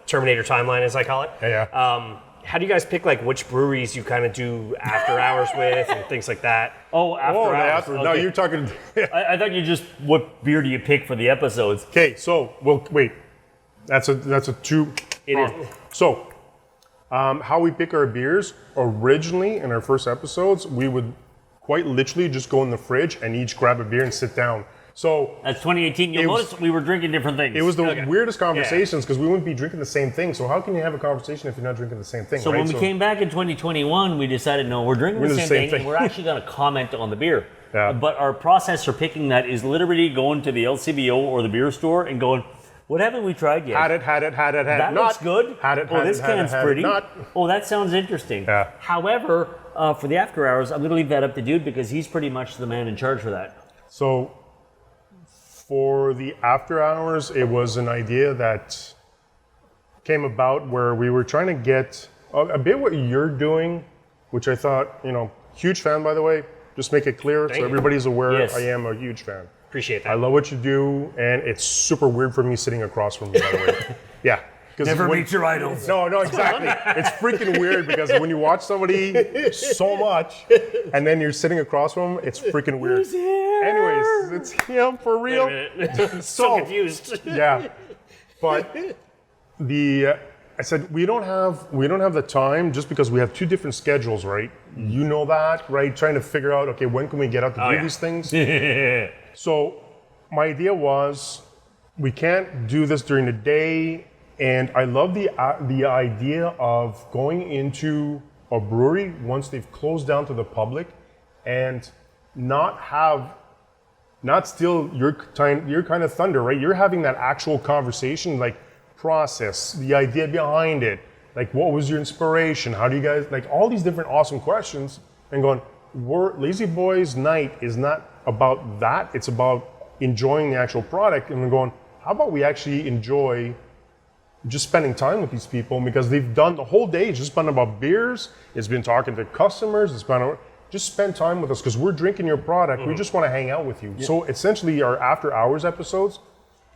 Terminator timeline as I call it. Yeah. How do you guys pick like which breweries you kind of do after hours with and things like that? Oh, after hours. No, Okay. you're talking. I thought you just what beer do you pick for the episodes? Okay, so wait. That's a two. It is. So, how we pick our beers originally in our first episodes, we would quite literally just go in the fridge and each grab a beer and sit down. So That's 2018. It You'll was- notice we were drinking different things. it was the weirdest conversations because we wouldn't be drinking the same thing. So how can you have a conversation if you're not drinking the same thing? So right? when we came back in 2021, we decided, no, we're drinking the same thing, and we're actually going to comment on the beer. Yeah. But our process for picking that is literally going to the LCBO or the beer store and going, what haven't we tried yet? had it. That not, looks good. Had it. Oh, had this it, had can's it, had it, pretty. Not. Oh, that sounds interesting. Yeah. However, for the after hours, I'm going to leave that up to Dude because he's pretty much the man in charge for that. So for the after hours, it was an idea that came about where we were trying to get a bit what you're doing, which I thought, huge fan, by the way. Just make it clear Thank so you. everybody's aware Yes. I am a huge fan. Appreciate I that. love what you do, and it's super weird for me sitting across from you, by the way. Yeah. Never meet your idols. No, exactly. It's freaking weird because when you watch somebody so much and then you're sitting across from them, it's freaking weird. Who's here? Anyways, it's him for real. So confused. Yeah, but I said we don't have the time just because we have two different schedules, right? You know that, right? Trying to figure out, okay, when can we get out to do these things? So my idea was we can't do this during the day, and I love the idea of going into a brewery once they've closed down to the public and not steal your kind of thunder, right? You're having that actual conversation, like process, the idea behind it, like what was your inspiration? How do you guys, like all these different awesome questions, and going, Lazyboys Night is not about that, it's about enjoying the actual product, and we're going, how about we actually enjoy just spending time with these people, because they've done the whole day, it's just been about beers, it's been talking to customers, it's been just spend time with us because we're drinking your product. We just want to hang out with you. Yeah. So essentially, our after hours episodes.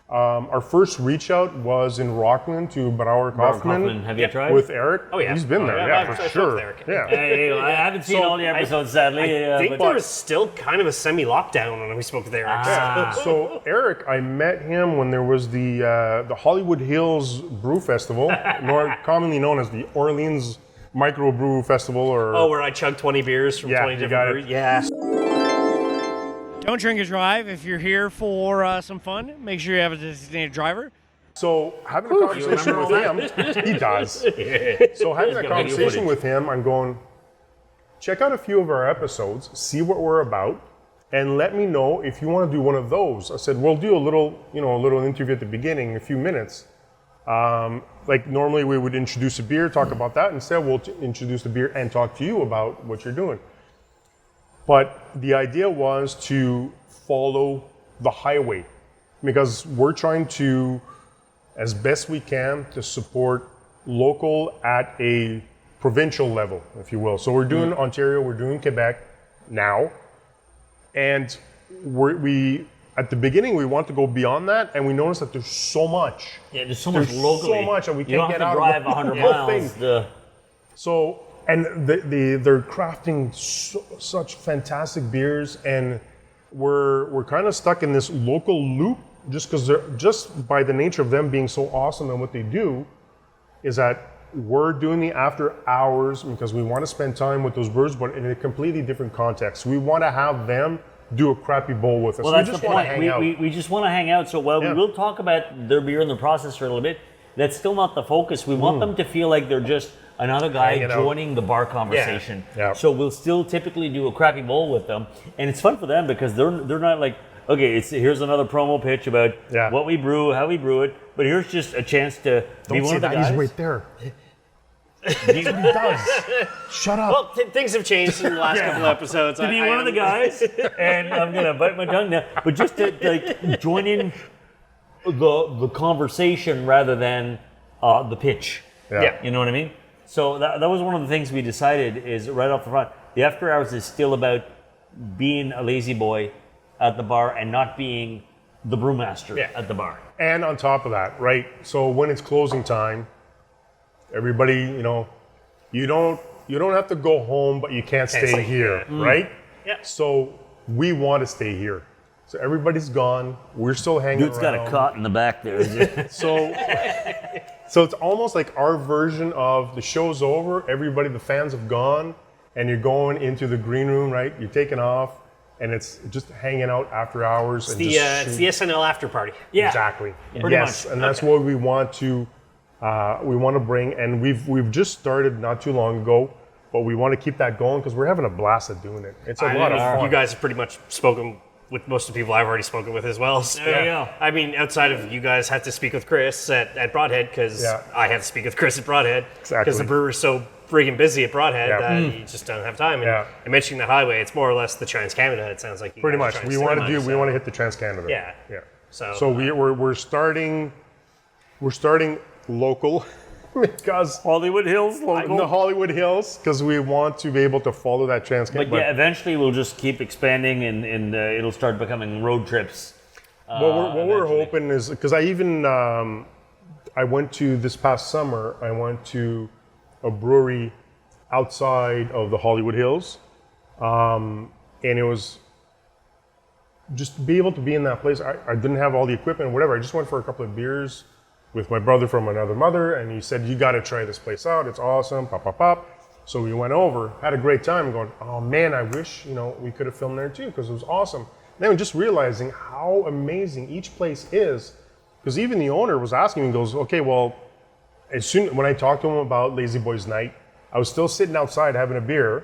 Our first reach out was in Rockland to Brouwer Kaufman. Have you tried? With Eric. Oh yeah, he's been there. Yeah, for sure. Yeah. I haven't seen all the episodes, sadly. I think there was still kind of a semi-lockdown when we spoke with Eric. So Eric, I met him when there was the Hollywood Hills Brew Festival, more commonly known as the Orléans Microbrew Festival. Where I chugged 20 beers from 20 different breweries. Yeah. Don't drink and drive. If you're here for some fun, make sure you have a designated driver. So having a conversation with him, he does. So having a conversation with him, I'm going, check out a few of our episodes, see what we're about, and let me know if you want to do one of those. I said, we'll do a little interview at the beginning, a few minutes. Like normally we would introduce a beer, talk about that. Instead, we'll introduce the beer and talk to you about what you're doing. But the idea was to follow the highway, because we're trying to, as best we can, to support local at a provincial level, if you will. So we're doing Ontario, we're doing Quebec now, and we at the beginning we want to go beyond that, and we notice that there's so much. Yeah, there's so much locally. So much, and we you can't don't get have out to drive of 100 miles. So. And they're crafting such fantastic beers, and we're kind of stuck in this local loop just because they're just by the nature of them being so awesome and what they do, is that we're doing the after hours because we want to spend time with those brewers, but in a completely different context. We want to have them do a crappy bowl with us. Well, that's the point. We just want to hang out. So while we will talk about their beer and the process for a little bit, that's still not the focus. We want them to feel like they're just another guy joining the bar conversation. Yeah. So we'll still typically do a crappy bowl with them, and it's fun for them because they're not like, okay, here's another promo pitch about what we brew, how we brew it, but here's just a chance to be one of the guys. He's right there. He does. Shut up. Well, things have changed in the last couple episodes. To be one of the guys, and I'm gonna bite my tongue now, but just to like join in the conversation rather than the pitch. Yeah. You know what I mean? So that was one of the things we decided is right off the front. The after hours is still about being a lazy boy at the bar and not being the brewmaster at the bar. And on top of that, right? So when it's closing time, everybody, you don't have to go home, but you can't stay here, right? Yeah. So we want to stay here. So everybody's gone. We're still hanging Dude's around. got a cot in the back there. So it's almost like our version of the show's over, everybody, the fans have gone, and you're going into the green room, right? You're taking off, and it's just hanging out after hours. It's the SNL after party. Yeah. Exactly. Pretty Yes, much. and that's what we want to bring, and we've just started not too long ago, but we want to keep that going because we're having a blast at doing it. It's a lot of fun. You guys have pretty much spoken with most of the people I've already spoken with as well. So, There you go. I mean, outside of you guys had to speak with Chris at Broadhead because I had to speak with Chris at Broadhead because the brewer's so freaking busy at Broadhead that you just don't have time. And mentioning the highway, it's more or less the Trans-Canada. It sounds like you pretty guys much. are We want to hit the Trans-Canada. Yeah. So we're starting local. Because Hollywood Hills local. In the Hollywood Hills, because we want to be able to follow that Trans-Canada. But eventually we'll just keep expanding and it'll start becoming road trips. What we're hoping is, because I I went to this past summer. I went to a brewery outside of the Hollywood Hills, and it was just to be able to be in that place. I didn't have all the equipment, whatever. I just went for a couple of beers with my brother from another mother, and he said, "You got to try this place out. It's awesome." Pop, pop, pop. So we went over, had a great time. Going, oh man, I wish we could have filmed there too because it was awesome. Then just realizing how amazing each place is, because even the owner was asking me, goes, "Okay, well, as soon when I talked to him about Lazyboys Night, I was still sitting outside having a beer."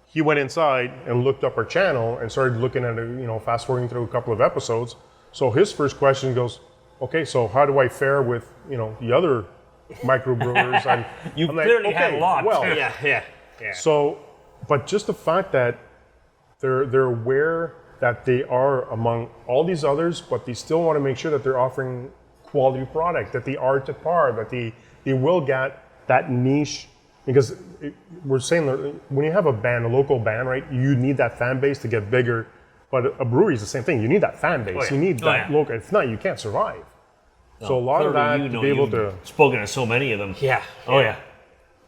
He went inside and looked up our channel and started looking at it, fast forwarding through a couple of episodes. So his first question goes, "Okay, so how do I fare with, the other microbrewers?" I'm clearly had a lot. Well, Yeah. so, but just the fact that they're aware that they are among all these others, but they still want to make sure that they're offering quality product, that they are to par, that they will get that niche. Because we're saying that when you have a band, a local band, right, you need that fan base to get bigger. But a brewery is the same thing. You need that fan base. You need that local. If not, you can't survive. So a lot of that to be able to. Spoken to so many of them. Yeah. Oh yeah.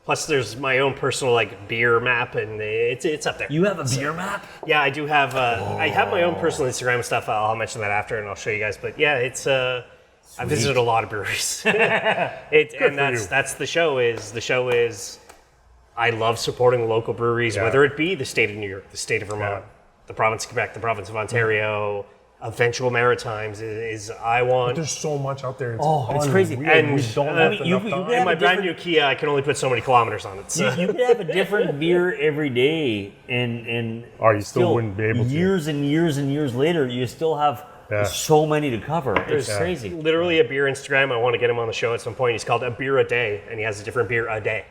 Plus, there's my own personal beer map, and it's up there. You have a beer map? Yeah, I do have. I have my own personal Instagram stuff. I'll mention that after, and I'll show you guys. But yeah, it's. I visited a lot of breweries. That's the show. The show is. I love supporting the local breweries, whether it be the state of New York, the state of Vermont, the province of Quebec, the province of Ontario, eventual Maritimes. I want. But there's so much out there. It's crazy. And we don't have enough time. In my brand new Kia, I can only put so many kilometers on it. So. You could have a different beer every day, and you still wouldn't be able to. Years and years and years later, you still have so many to cover. It's crazy. Literally a beer Instagram. I want to get him on the show at some point. He's called A Beer a Day, and he has a different beer a day.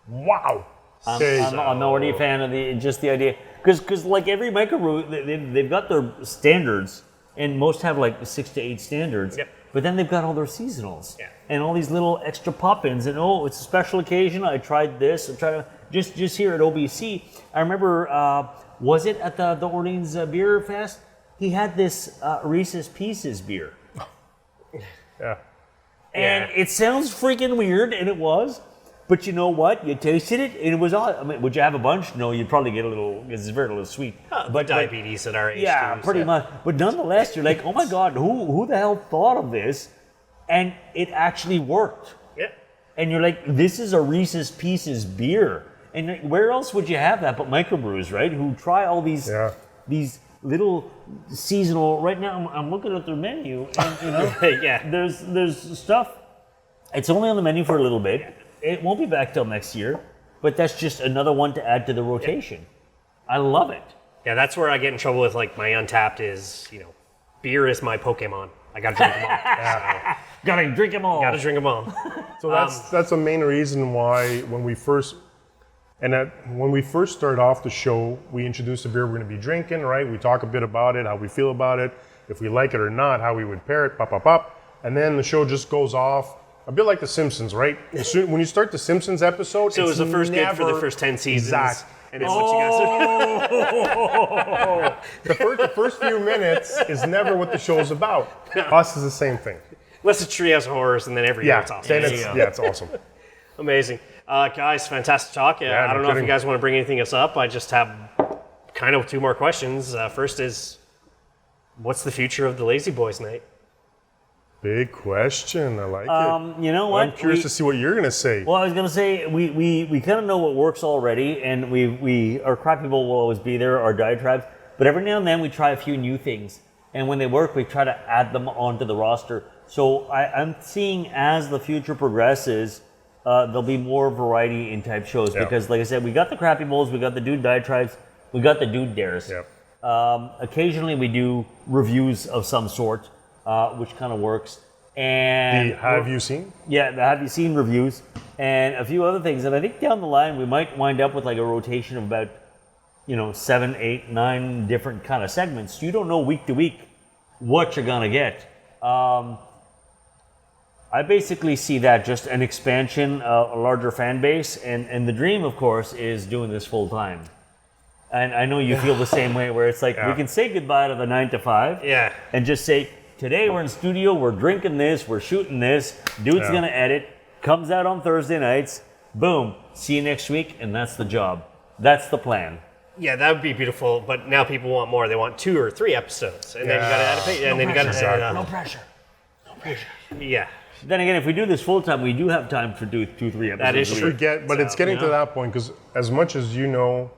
Wow. I'm already a fan of the idea, because like every microbrew, they've got their standards, and most have 6 to 8 standards. Yep. But then they've got all their seasonals and all these little extra pop-ins, and it's a special occasion. I tried this. I tried just here at OBC. I remember, was it at the Orléans Beer Fest? He had this Reese's Pieces beer. Yeah. And it sounds freaking weird, and it was. But you know what? You tasted it, and it was odd. I mean, would you have a bunch? No, you'd probably get a little. It's very little sweet. But diabetes at our age. Yeah, pretty much. But nonetheless, you're like, oh my God, who the hell thought of this? And it actually worked. Yeah. And you're like, this is a Reese's Pieces beer. And where else would you have that but microbrews, right? Who try all these little seasonal. Right now, I'm looking at their menu, and there's stuff. It's only on the menu for a little bit. It won't be back till next year, but that's just another one to add to the rotation. I love it. Yeah, that's where I get in trouble with my Untappd is, beer is my Pokemon. I gotta drink them all. Gotta drink them all. Gotta drink them all. So that's the main reason why when we first started off the show, we introduced the beer we're gonna be drinking, right? We talk a bit about it, how we feel about it, if we like it or not, how we would pair it, pop, pop, pop. And then the show just goes off. A bit like The Simpsons, right? When you start the Simpsons episode, so it was the first good for the first 10 seasons. Exactly. And it's what you guys the first few minutes is never what the show's about. Us is the same thing. Unless it's Treehouse of Horrors, and then every year it's awesome. Then it's awesome. Amazing. Guys, fantastic talk. I don't know if you guys want to bring anything else up. I just have kind of 2 more questions. First is, what's the future of the Lazyboys Night? Big question. I like it. You know what? I'm curious to see what you're going to say. Well, I was going to say, we kind of know what works already, and our crap people will always be there, our diatribes, but every now and then we try a few new things, and when they work, we try to add them onto the roster. So I'm seeing as the future progresses, there'll be more variety in type shows, because like I said, we got the crappy bowls, we got the dude diatribes, we got the dude dares. Occasionally we do reviews of some sort, which kind of works. And have you seen? Yeah, the have you seen reviews and a few other things. And I think down the line we might wind up with like a rotation of about 7, 8, 9 different kind of segments. You don't know week to week what you're gonna get. I basically see that just an expansion, a larger fan base, and the dream, of course, is doing this full time. And I know you feel the same way, where it's like we can say goodbye to the 9 to 5, and just say today we're in studio, we're drinking this, we're shooting this, dude's gonna edit, comes out on Thursday nights, boom, see you next week, and that's the job. That's the plan. Yeah, that would be beautiful, but now people want more. They want 2 or 3 episodes, and then you got to add a page, and then you got to add No pressure. Yeah, Then again, if we do this full time, we do have time to do 2-3 episodes. That is a true. week. But it's getting to that point because as much as you know,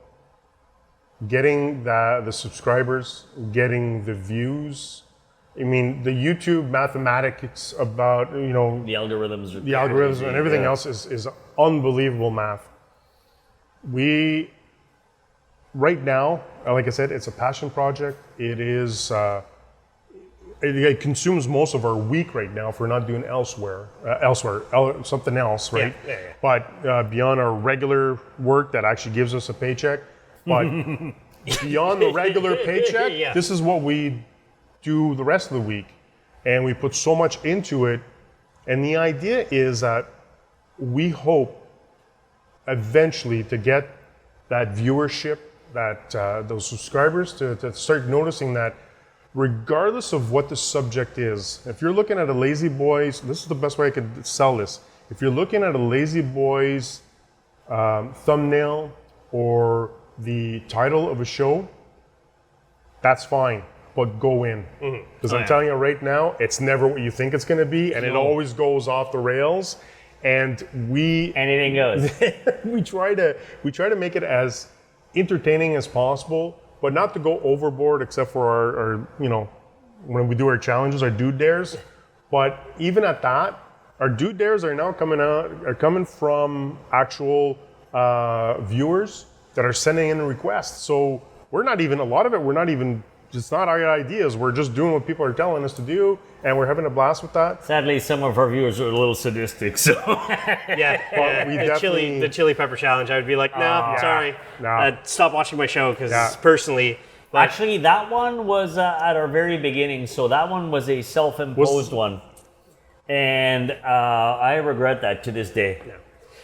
getting the subscribers, getting the views. I mean, the YouTube mathematics about The algorithms. the algorithms and everything else is unbelievable math. We right now, like I said, it's a passion project. It is. It consumes most of our week right now if we're not doing something else, right? Yeah. But beyond our regular work that actually gives us a paycheck, but beyond the regular paycheck, this is what we do the rest of the week, and we put so much into it. And the idea is that we hope eventually to get that viewership, that those subscribers to start noticing that regardless of what the subject is, if you're looking at a Lazyboys, this is the best way I could sell this. If you're looking at a Lazyboys thumbnail or the title of a show, that's fine, but go in. Because I'm telling you right now, it's never what you think it's going to be, and it always goes off the rails. And Anything goes. we try to make it as entertaining as possible, but not to go overboard, except for our when we do our challenges, our dude dares. But even at that, our dude dares are now coming from actual viewers that are sending in requests. So we're not even it's not our ideas. We're just doing what people are telling us to do, and we're having a blast with that. Sadly, some of our viewers are a little sadistic, so. the chili pepper challenge, I would be like, no, sorry. No. Stop watching my show because personally. But Actually, that one was at our very beginning, so that one was a self-imposed one. And I regret that to this day.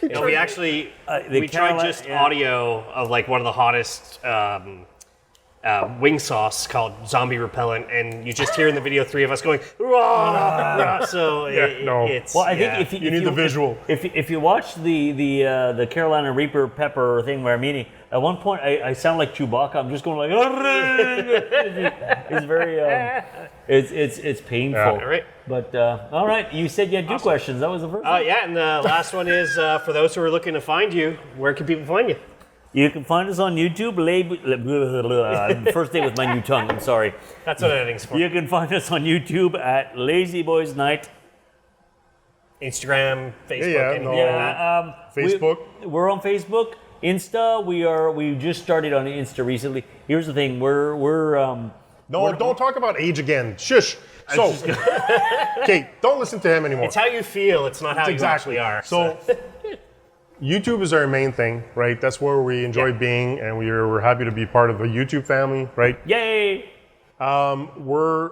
no, we actually we tried just audio of like one of the hottest wing sauce called Zombie Repellent, and you just hear in the video 3 of us going, "Rah, rah." So it's Well, I think if You need the visual. If you watch the Carolina Reaper pepper thing where I'm eating, at one point I sound like Chewbacca. I'm just going like, it's very it's painful. All right. But all right, you said you had 2 questions. That was the first one. yeah, and the last one is for those who are looking to find you, where can people find you? You can find us on YouTube. First day with my new tongue. I'm sorry. That's what editing's for. You can find us on YouTube at Lazyboys Night. Instagram, Facebook, Facebook. We're on Facebook. Insta. We just started on Insta recently. Here's the thing. Don't talk about age again. Shush. So, Kate, don't listen to him anymore. It's how you feel. It's not how you actually are. So, YouTube is our main thing, right? That's where we enjoy being, and we're happy to be part of the YouTube family, right? Yay! We're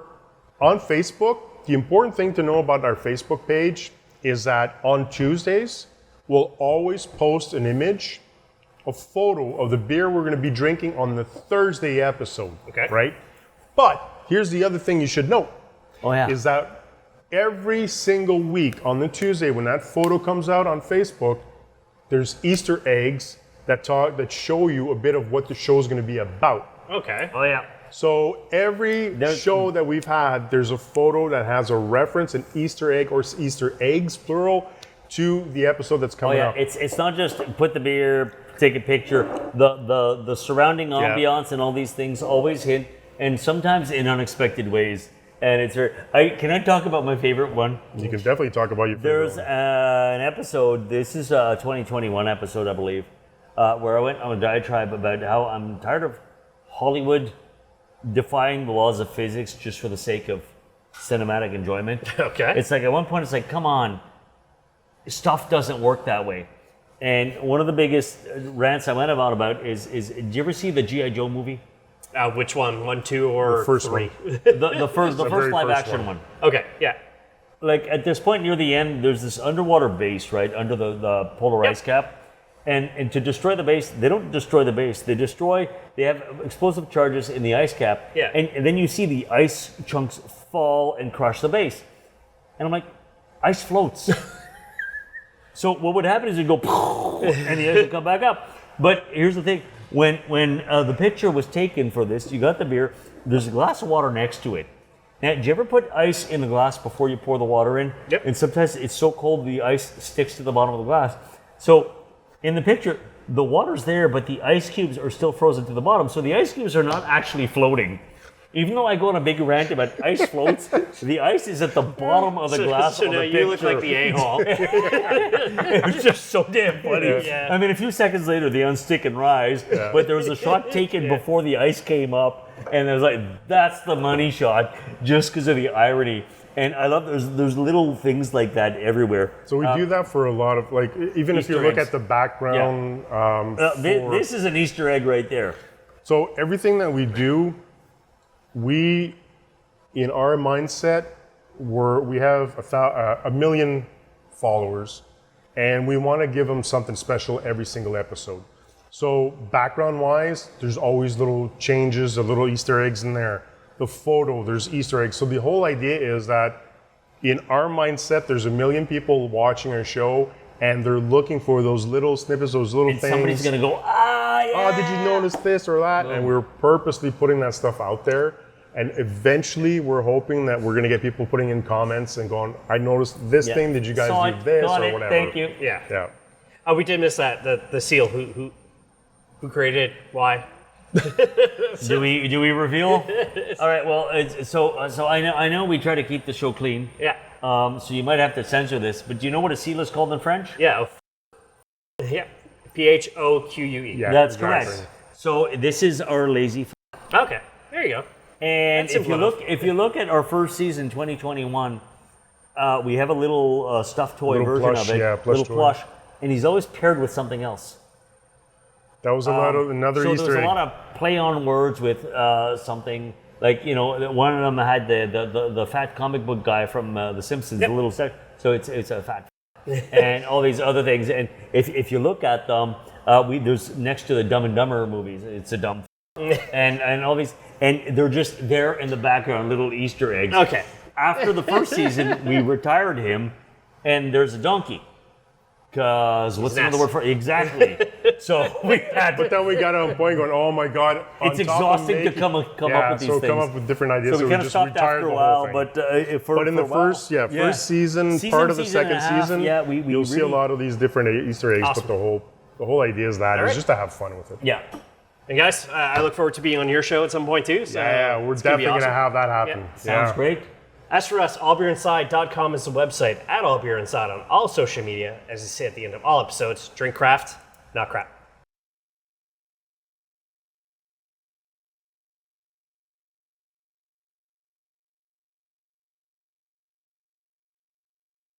on Facebook. The important thing to know about our Facebook page is that on Tuesdays, we'll always post an image, a photo of the beer we're going to be drinking on the Thursday episode, right? But here's the other thing you should know. Oh yeah. Is that every single week on the Tuesday when that photo comes out on Facebook, there's Easter eggs that show you a bit of what the show is going to be about. Okay. Oh yeah. So every show that we've had, there's a photo that has a reference, an Easter egg or Easter eggs plural, to the episode that's coming out. It's not just put the beer, take a picture. The surrounding ambiance and all these things always hint, and sometimes in unexpected ways. And it's can I talk about my favorite one? You can definitely talk about your favorite There's an episode, this is a 2021 episode, I believe, where I went on a diatribe about how I'm tired of Hollywood defying the laws of physics just for the sake of cinematic enjoyment. Okay. It's like at one point it's like, come on, stuff doesn't work that way. And one of the biggest rants I went about is did you ever see the G.I. Joe movie? Which one? 1, 2, or The first 3? one. The first very live first action one. one. Okay, yeah. Like at this point near the end, there's this underwater base, right, under the polar ice cap. And to destroy the base, they don't destroy the base. They have explosive charges in the ice cap. Yeah. And then you see the ice chunks fall and crush the base. And I'm like, ice floats. So what would happen is it'd go, and the ice would come back up. But here's the thing. When the picture was taken for this, you got the beer, there's a glass of water next to it. Now, did you ever put ice in the glass before you pour the water in? Yep. And sometimes it's so cold the ice sticks to the bottom of the glass. So in the picture, the water's there, but the ice cubes are still frozen to the bottom. So the ice cubes are not actually floating. Even though I go on a big rant about ice floats, the ice is at the bottom of the glass So of now the you picture. look like the a-hole. It was just so damn funny. Yeah. I mean, a few seconds later, they unstick and rise, but there was a shot taken before the ice came up, and I was like, that's the money shot, just because of the irony. And I love there's little things like that everywhere. So we do that for a lot of, like, even if you Easter look eggs. at the background. This is an Easter egg right there. So everything that we do, we, in our mindset, we have a million followers, and we want to give them something special every single episode. So background-wise, there's always little changes, or little Easter eggs in there. The photo, there's Easter eggs. So the whole idea is that in our mindset, there's a million people watching our show, and they're looking for those little snippets, those little And things. somebody's gonna go, yeah. Oh, did you notice this or that? And we're purposely putting that stuff out there. And eventually, we're hoping that we're going to get people putting in comments and going, I noticed this thing. Did you guys Saw do it, this got or it, whatever? Thank you. Yeah. Yeah. Oh, we did miss that. The seal. Who created it? Why? Do we reveal? All right. Well, so I know we try to keep the show clean. Yeah. So you might have to censor this, but do you know what a seal is called in French? Yeah. Yeah. Phoque. Yeah. That's exactly. correct. So this is our lazy. Okay. There you go. And That's simple if you look at our first season, 2021, we have a little stuffed toy Little version plush, of it, yeah, plush little toy. plush, and he's always paired with something else. That was another So Easter there's egg. a lot of play on words with something like, you know, one of them had the fat comic book guy from The Simpsons, the little set. So it's a fat, and all these other things. And if you look at them, there's next to the Dumb and Dumber movies, it's a dumb, and all these, and they're just there in the background, little Easter eggs. Okay. After the first season, we retired him, and there's a donkey. Because what's another word for exactly? So we had. But then we got on point going, oh my God. It's exhausting to come up with these things. come up with different ideas. So we kind of just stopped retired after a the while, whole thing. but in the first season, part of the season and second a half, season, yeah, we you'll see a really- lot of these different Easter eggs. Awesome. But the whole idea is that All right. just to have fun with it. Yeah. And guys, I look forward to being on your show at some point too. So Yeah, we're it's gonna be definitely going to awesome. have that happen. Yeah. Sounds great. As for us, allbeerinside.com is the website. Allbeerinside on all social media. As I say at the end of all episodes, drink craft, not crap.